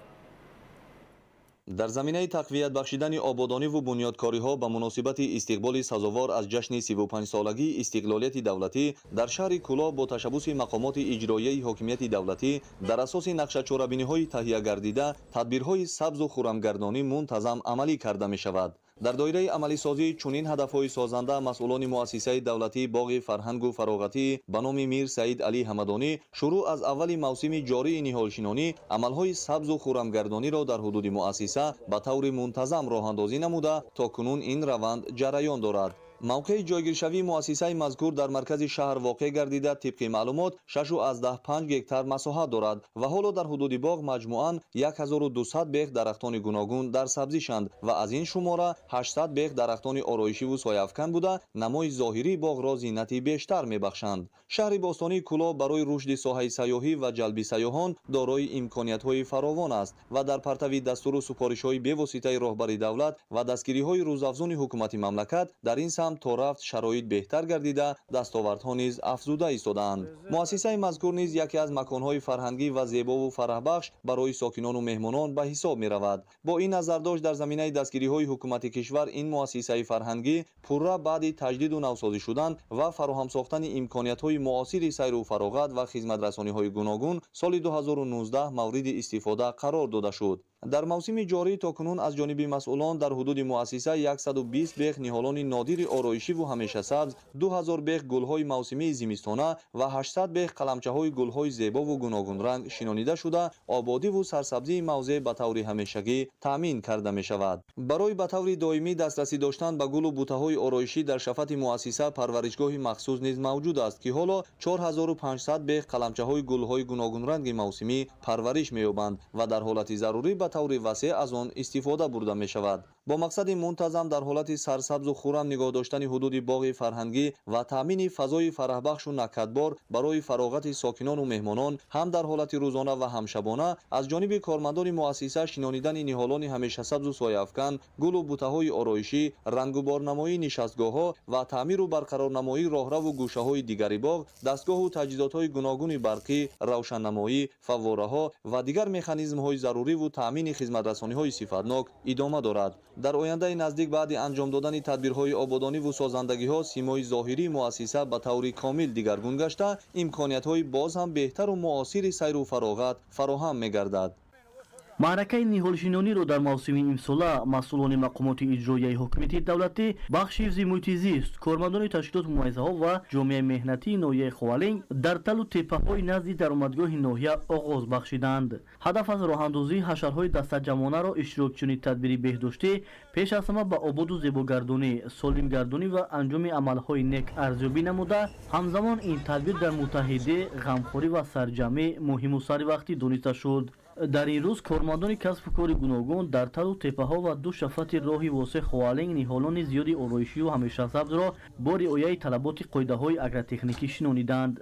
дар заминаи тақвият бахшидани ободониву бунёдкориҳо ба муносибати истиқболи сазовор аз ҷашни 35-солагии истиқлолияти давлатӣ дар шаҳри Кӯлоҳ бо ташаббуси мақомоти иҷроияи ҳокимияти давлатӣ дар асоси нақшачорабиниҳои таҳия гардида тадбирҳои сабзу хуррамгардонӣ мунтазам амалӣ карда мешавад. дар доираи амалисозии чунин ҳадафҳои созанда масъулони муассисаи давлатии боғи фарҳангу фароғатӣ ба номи Мир Саид Али Ҳамадонӣ шуруъ аз аввали мавсими ҷории ниҳолшинонӣ амалҳои сабзу хуррамгардониро дар ҳудуди муассиса ба таври мунтазам роҳандозӣ намуда то кунун ин раванд ҷараён дорад. мавқеи ҷойгиршавии муассисаи мазкур дар маркази шаҳр воқеъ гардида тибқи маълумот 6.5 гектар масоҳат дорад ва ҳоло дар ҳудуди боғ маҷмуан 1200 беғ дарахтони гуногун дар сабзишанд ва аз ин шумора 800 беғ дарахтони ороишиву сояафкан буда намои зоҳирии боғро зиннати бештар мебахшанд. шаҳри бостонии Кӯлоҳ барои рушди соҳаи сайёҳӣ ва ҷалби сайёҳон дорои имкониятҳои фаровон аст ва дар партави дастуру супоришҳои бевоситаи роҳбари давлат ва дастгириҳои рӯзафзуни ҳукумати мамлакат дар ин то рафт шароит беҳтар гардида дастовардҳо низ афзуда истодаанд. муассисаи мазкур низ яке аз маконҳои фарҳангӣ ва зебову фараҳбахш барои сокинону меҳмонон ба ҳисоб меравад. бо ин назардошт дар заминаи дастгириҳои ҳукумати кишвар ин муассисаи фарҳангӣ пурра баъди таҷдиду навсозӣ шудан ва фароҳам сохтани имкониятҳои муосири сайру фароғат ва хизматрасониҳои гуногун соли 2019 мавриди истифода қарор дода шуд. дар мавсими ҷорӣ токунун аз ҷониби масъулон дар ҳудуди муассиса 120 беғ ниҳолони нодири ороишиву ҳамешасабз, 2000 беғ гулҳои мавсимии зимистона ва 800 беғ қаламчаҳои гулҳои зебову гуногунранг шинонида шуда ободиву сарсабзии мавзеъ ба таври ҳамешагӣ таъмин карда мешавад. барои ба таври доимӣ дастрасӣ доштан ба гулу бутаҳои ороишӣ дар шафати муассиса парваришгоҳи махсус низ мавҷуд аст, ки ҳоло 4500 беғ қаламчаҳои гулҳои гуногунранги мавсимӣ парвариш меёбанд ва дар ҳолати зарурӣ ба таври васеъ аз он истифода бурда мешавад. бо мақсади мунтазам дар ҳолати сарсабзу хуррам нигоҳ доштани ҳудуди боғи фарҳангӣ ва таъмини фазои фараҳбахшу накадбор барои фароғати сокинону меҳмонон ҳам дар ҳолати рӯзона ва ҳамшабона аз ҷониби кормандони муассиса шинонидани ниҳолони ҳамешасабзу сояафкан, гулу бутаҳои ороишӣ, рангуборнамоии нишастгоҳҳо ва таъмиру барқарорнамоии роҳраву гӯшаҳои дигари боғ, дастгоҳу таҷҳизотҳои гуногуни барқӣ, равшаннамоӣ, фаввораҳо ва дигар механизмҳои заруриву таъмини хизматрасониҳои сифатнок идома дорад. дар ояндаи наздик баъди анҷом додани тадбирҳои ободониву созандагиҳо симои зоҳирии муассиса ба таври комил дигаргун гашта, имкониятҳои боз ҳам беҳтару муосири сайру фароғат фароҳам мегардад. маъракаи ниҳолшинониро дар мавсими имсола масъулони мақомоти иҷроияи ҳокимияти давлатӣ, бахши ҳифзи муҳити зист, кормандони ташкилоти мумайязаҳо ва ҷомеаи меҳнатии ноҳияи Ховалинг дар талу теппаҳои назди даромадгоҳи ноҳия оғоз бахшиданд. ҳадаф аз роҳандозии ҳашарҳои дастаҷамонаро иштирокчиёни тадбири беҳдоштӣ пеш аз ҳама ба ободу зебогардонӣ, солимгардонӣ ва анҷоми амалҳои нек арзёбӣ намуда, ҳамзамон ин тадбир дар муттаҳидӣ, ғамхорӣ ва сарҷамӣ муҳиму саривақтӣ дониста шуд. дар ин рӯз кормандони касбу кори гуногун дар талу теппаҳо ва ду шафати роҳи восеъ Ховалинг ниҳолони зиёди ороишиву ҳамешасабзро бо риояи талаботи қоидаҳои агротехникӣ шинониданд.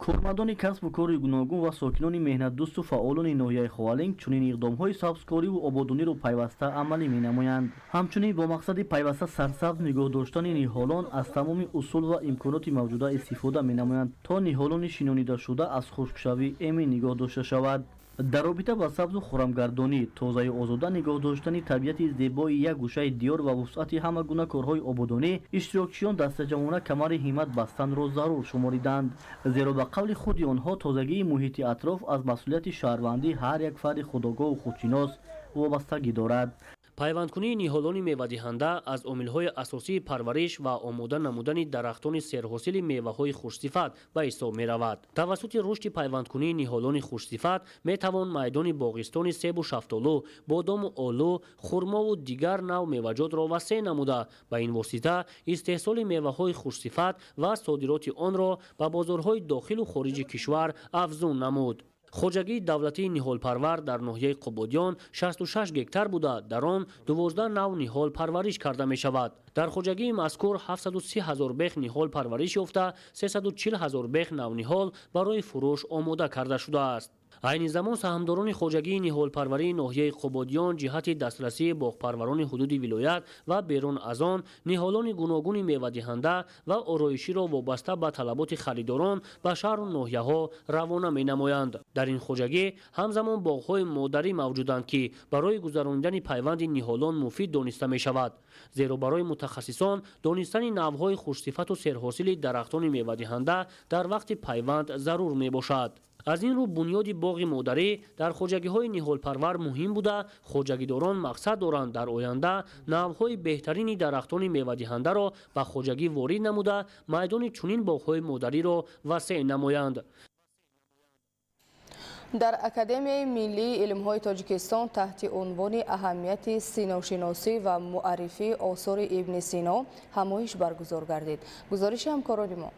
кормандони касбу кори гуногун ва сокинони меҳнатдӯсту фаъолони ноҳияи Ховалинг чунин иқдомҳои сабзкориву ободониро пайваста амалӣ менамоянд. ҳамчунин бо мақсади пайваста сарсабз нигоҳ доштани ниҳолон аз тамоми усул ва имконоти мавҷуда истифода менамоянд, то ниҳолони шинонидашуда аз хушкшавӣ эмин нигоҳ дошта шавад. дар робита ба сабзу хӯрамгардонӣ, тозаю озода нигоҳ доштани табиати зебои як гӯшаи диёр ва вусъати ҳама гуна корҳои ободонӣ, иштирокчиён дастаҷамона камари ҳиммат бастанро зарур шумориданд, зеро ба қавли худи онҳо тозагии муҳити атроф аз масъулияти шаҳрвандӣ ҳар як фарди худогоҳу худшинос вобастагӣ дорад. пайвандкунии ниҳолони мевадиҳанда аз омилҳои асосии парвариш ва омода намудани дарахтони серҳосили меваҳои хушсифат ба ҳисоб меравад. тавассути рушди пайвандкунии ниҳолони хушсифат метавон майдони боғистони себу шафтолу, бодому олу, хурмову дигар нав меваҷотро васеъ намуда, ба ин восита истеҳсоли меваҳои хушсифат ва содироти онро ба бозорҳои дохилу хориҷи кишвар афзун намуд. хоҷагии давлатии ниҳолпарвар дар ноҳияи Қубодиён 66 гектар буда, дар он 12 нав ниҳол парвариш карда мешавад. дар хоҷагии мазкур 730 000 бех ниҳол парвариш ёфта, 340 000 бех навниҳол барои фурӯш омода карда шудааст. айни замон саҳмдорони хоҷагии ниҳолпарварии ноҳияи Қубодиён ҷиҳати дастрасии боғпарварони ҳудуди вилоят ва берун аз он ниҳолони гуногуни мевадиҳанда ва ороиширо вобаста ба талаботи харидорон ба шаҳру ноҳияҳо равона менамоянд. дар ин хоҷагӣ ҳамзамон боғҳои модарӣ мавҷуданд, ки барои гузарондани пайванди ниҳолон муфид дониста мешавад, зеро барои мутахассисон донистани навъҳои хушсифату серҳосили дарахтони мевадиҳанда дар вақти пайванд зарур мебошад. аз ин рӯ бунёди боғи модарӣ дар хоҷагиҳои ниҳолпарвар муҳим буда, хоҷагидорон мақсад доранд дар оянда навъҳои беҳтарини дарахтони мевадиҳандаро ба хоҷагӣ ворид намуда, майдони чунин боғҳои модариро васеъ намоянд. дар Академияи миллии илмҳои Тоҷикистон таҳти унвони аҳамияти синошиносӣ ва муаррифии осори Ибни Сино ҳамоиш баргузор гардид. гузориши ҳамкорони мо.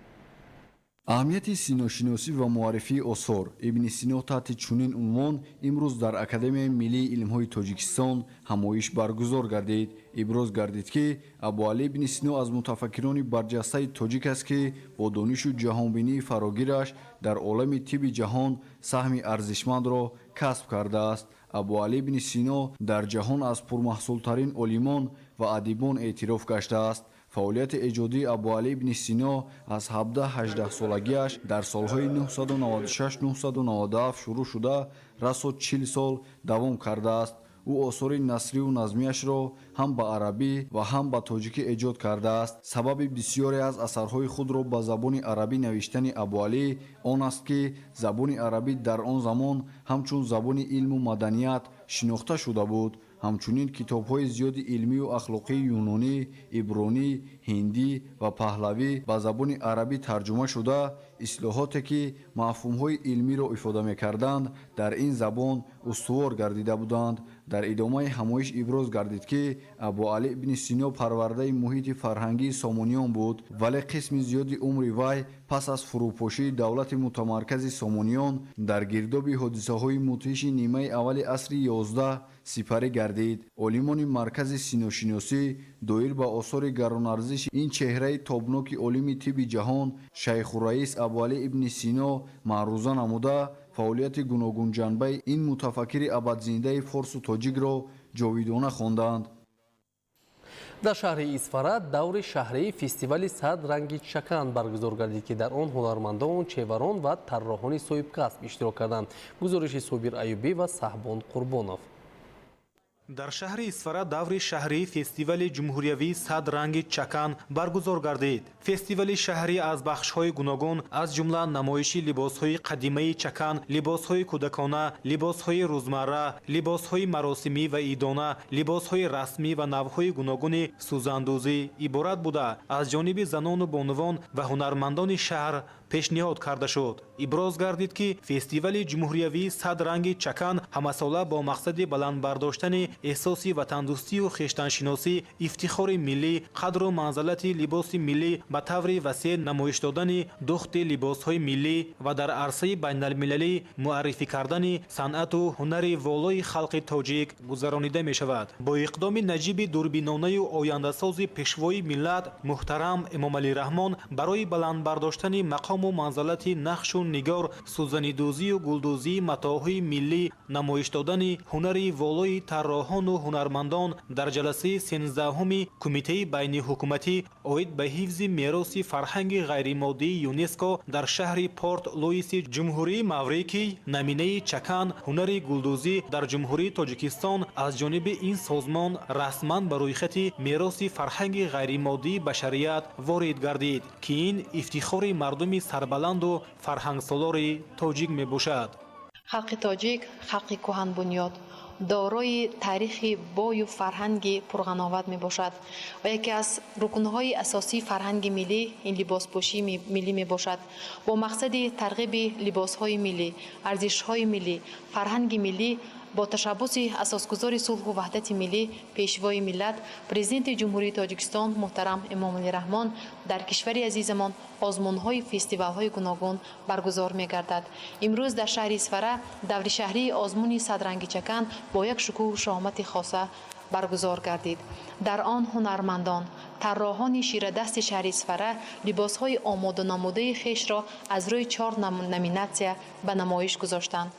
аҳамияти синошиносӣ ва муаррифии осор Ибни Сино таҳти чунин унвон имрӯз дар Академияи миллии илмҳои Тоҷикистон ҳамоиш баргузор гардид. иброз гардид, ки Абуалӣ Ибни Сино аз мутафаккирони барҷастаи тоҷик аст, ки бо донишу ҷаҳонбинии фарогираш дар олами тибби ҷаҳон саҳми арзишмандро касб кардааст. Абуалӣ Ибни Сино дар ҷаҳон аз пурмаҳсултарин олимон ва адибон эътироф гаштааст. фаъолияти эҷодии Абуалӣ Ибни Сино аз 17-18 солагиаш дар солҳои 996-997 шурӯъ шуда расо 40 сол давом кардааст. ӯ осори насрию назмиашро ҳам ба арабӣ ва ҳам ба тоҷикӣ эҷод кардааст. сабаби бисёре аз асарҳои худро ба забони арабӣ навиштани Абуалӣ он аст, ки забони арабӣ дар он замон ҳамчун забони илму маданият шинохта шуда буд. ҳамчунин китобҳои зиёди илмию ахлоқии юнонӣ, ибронӣ, ҳиндӣ ва паҳлавӣ ба забони арабӣ тарҷума шуда, ислоҳоте ки мафҳумҳои илмиро ифода мекарданд, дар ин забон устувор гардида буданд. дар идомаи ҳамоиш иброз гардид, ки Абуалӣ Ибни Сино парвардаи муҳити фарҳангии Сомониён буд, вале қисми зиёди умри вай пас аз фурӯпошии давлати мутамаркази Сомониён дар гирдоби ҳодисаҳои мудҳиши нимаи аввали асри 11 сипарӣ гардид. олимони маркази синошиносӣ доир ба осори гаронарзиши ин чеҳраи тобноки олими тибби ҷаҳон шайхураис Абуалӣ Ибни Сино маъруза намуда, фаъолияти гуногунҷанбаи ин мутафаккири абадзиндаи форсу тоҷикро ҷовидона хонданд. дар шаҳри Исфара даври шаҳрии фестивали 100 ранги чакан баргузор гардид, ки дар он ҳунармандон, чеварон ва тарроҳони соҳибкасб иштирок карданд. гузориши Собир Аюбӣ ва Саҳбон Қурбонов. дар шаҳри исфара даври шаҳрии фестивали ҷумҳуриявӣ 100 ранги чакан баргузор гардид. фестивали шаҳрӣ аз бахшҳои гуногун аз ҷумла намоиши либосҳои қадимаи чакан, либосҳои кӯдакона, либосҳои рӯзмарра, либосҳои маросимӣ ва идона, либосҳои расмӣ ва навъҳои гуногуни сӯзандӯзӣ иборат буда аз ҷониби занону бонувон ва ҳунармандони шаҳр пешниҳод карда шуд. иброз гардид ки фестивали ҷумҳуриявӣ 100 ранги чакан ҳамасола бо мақсади баландбардоштани эҳсоси ватандӯстию хештаншиносӣ, ифтихори миллӣ, қадру манзалати либоси миллӣ ба таври васеъ намоиш додани духти либосҳои миллӣ ва дар арсаи байналмилалӣ муаррифӣ кардани санъату ҳунари волои халқи тоҷик гузаронида мешавад. бо иқдоми наҷиби дурбинонаю ояндасози пешвои миллат муҳтарам Эмомалӣ Раҳмон барои баландбардоштани мақому манзалати нақшу нигор, сӯзанидӯзию гулдӯзии матоъҳои миллӣ, намоиш додани ҳунари волои тарроҳону ҳунармандон дар ҷаласаи 13-уми Кумитаи байниҳукуматӣ оид ба ҳифзи мероси фарҳанги ғайримоддии ЮНЕСКО дар шаҳри Порт Луиси Ҷумҳурии Маврикий наминаи чакан ҳунари гулдӯзӣ дар Ҷумҳурии Тоҷикистон аз ҷониби ин созмон расман ба рӯйхати мероси фарҳанги ғайримоддии башарият ворид гардид, ки ин ифтихори мардуми сарбаланду фарҳангсолори тоҷик мебошад. халқи тоҷик халқи кӯҳанбунёд дорои таърихи бою фарҳанги пурғановат мебошад ва яке аз рукнҳои асосии фарҳанги миллӣ ин либоспӯшии миллӣ мебошад. бо мақсади тарғиби либосҳои миллӣ, арзишҳои миллӣ, фарҳанги миллӣ, бо ташаббуси асосгузори сулҳу ваҳдати миллӣ, пешвои миллат, президенти ҷумҳурии Тоҷикистон муҳтарам Эмомалӣ Раҳмон дар кишвари азизамон озмунҳои фестивалҳои гуногун баргузор мегардад. имрӯз дар шаҳри Исфара даври шаҳрии озмуни 100 ранги чакан бо як шукӯҳу шоҳмати хоса баргузор гардид. дар он ҳунармандон, тарроҳони ширадасти шаҳри Исфара либосҳои омоданамудаи хешро аз рӯи 4 номинатсия ба намоиш гузоштанд.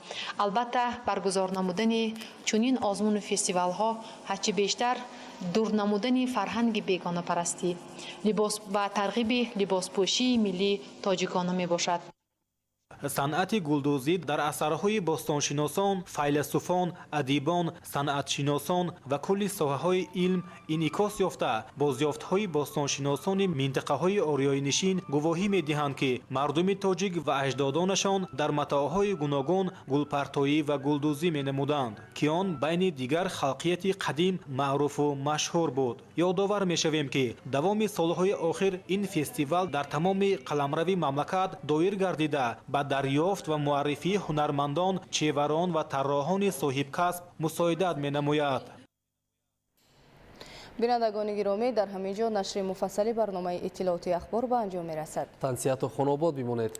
албатта баргузор намудани чунин озмуну фестивалҳо ҳарчи бештар дур намудани фарҳанги бегонапарастӣ ва тарғиби либоспӯшии миллии тоҷикона мебошад. санъати гулдӯзӣ дар асарҳои бостоншиносон, файласуфон, адибон, санъатшиносон ва кулли соҳаҳои илм инъикос ёфта, бозёфтҳои бостоншиносони минтақаҳои ориёинишин гувоҳӣ медиҳанд, ки мардуми тоҷик ва аҷдодонашон дар матоъҳои гуногун гулпартоӣ ва гулдӯзӣ менамуданд, ки он байни дигар халқияти қадим маъруфу машҳур буд. ёдовар мешавем, ки давоми солҳои охир ин фестивал дар тамоми қаламрави мамлакат доир гардида ба дарёфт ва муаррифии ҳунармандон, чеварон ва тарроҳони соҳибкасб мусоидат менамояд. бинандагони гиромӣ, дар ҳамин ҷо нашри муфассали барномаи иттилоотии ахбор ба анҷом мерасад. тансияту хонобод бимонед.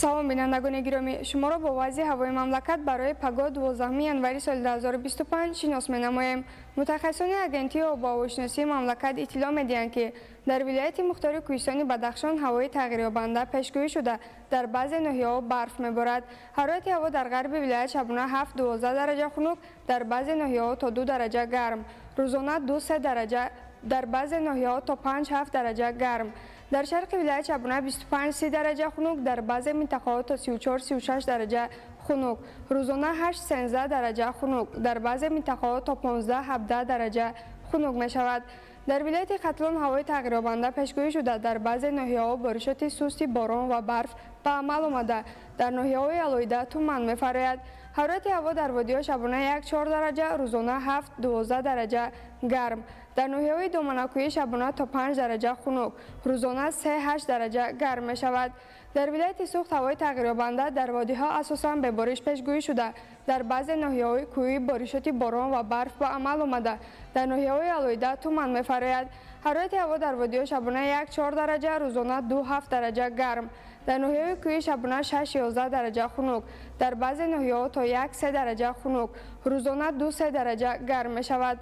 салом бинандагони гиромӣ, шуморо бо вазъи ҳавои мамлакат барои пагоҳ 12 январи соли 2025 шинос менамоем. мутахассисони агентии обу ҳавошиносии мамлакат иттилоъ медиҳанд, ки дар вилояти мухтори кӯҳистони Бадахшон ҳавои тағйирёбанда пешгӯӣ шуда дар баъзе ноҳияҳо барф меборад. ҳарорати ҳаво дар ғарби вилоят шабона 7-12 дараҷа хунук, дар баъзе ноҳияҳо то 2 дараҷа гарм, рӯзона 2-3 дараҷа, дар баъзе ноҳияҳо то 5-7 дараҷа гарм. дар шарқи вилоят шабона 25-30 дараҷа хунук, дар баъзе минтақаҳо то 34-36 дараҷа хунук, рӯзона 8-13 дараҷа хунук, дар баъзе минтақаҳо то 15-17 дараҷа хунук мешавад. дар вилояти Қатлон ҳавои тағйирёбанда пешгӯӣ шуда дар баъзе ноҳияҳо боришоти сусти борон ва барф ба амал омада, дар ноҳияҳои алоҳида туман мефарояд. ҳарорати ҳаво дар водиҳо шабона 1-4 дараҷа, рӯзона 7-12 дараҷа гарм, дар ноҳияҳои Доманакӯҳӣ шабона то 5 дараҷа хунук, рӯзона 3-8 дараҷа гарм мешавад. дар вилояти Суғд ҳавои тағйирёбанда дар водиҳо асосан бебориш пешгӯӣ шуда, дар баъзе ноҳияҳои кӯҳӣ боришоти борон ва барф ба амал омада, дар ноҳияҳои алоҳида туман мефарояд. ҳарорати ҳаво дар водиҳо шабона 1-4 дараҷа, рӯзона 2-7 дараҷа гарм, дар ноҳияҳои кӯҳӣ шабона 6-11 дараҷа хунук, дар баъзе ноҳияҳо то 1-3 дараҷа хунук, рӯзона 2-3 дараҷа гарм мешавад.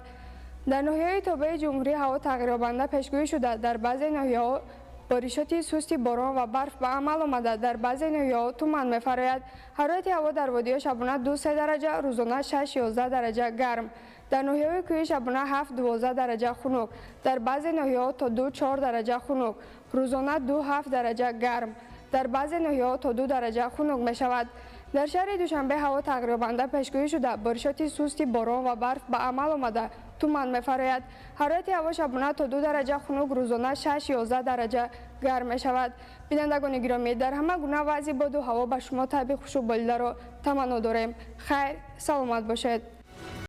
дар ноҳияҳои тобаи ҷумҳурӣ ҳаво тағйирёбанда пешгӯӣ шуда, дар баъзе ноҳияҳо боришоти сусти борон ва барф ба амал омада, дар баъзе ноҳияҳо туман мефарояд. ҳарорати ҳаво дар водиҳо шабона 2-3 дараҷа, рӯзона 6-11 дараҷа гарм, дар ноҳияҳои кӯҳӣ шабона 7-12 дараҷа хунук, дар баъзе ноҳияҳо то 2-4 дараҷа хунук, рӯзона 2-7 дараҷа гарм, در بعضی ناحیه‌ها تا 2 درجه خنک می شود. در شهر دوشنبه هوا تغییر بنده پیشگویی شده بارشات سستی باران و برف به عمل آمده تمان می‌فراید. حرارت هوا شبانه تا 2 درجه خنک، روزانه 6-11 درجه گرم می شود. بینندگان گرامی، در همه گونه وضع باد و هوا به شما تبریک خوش و بالیده را تمنا داریم. خیر، سلامت باشید.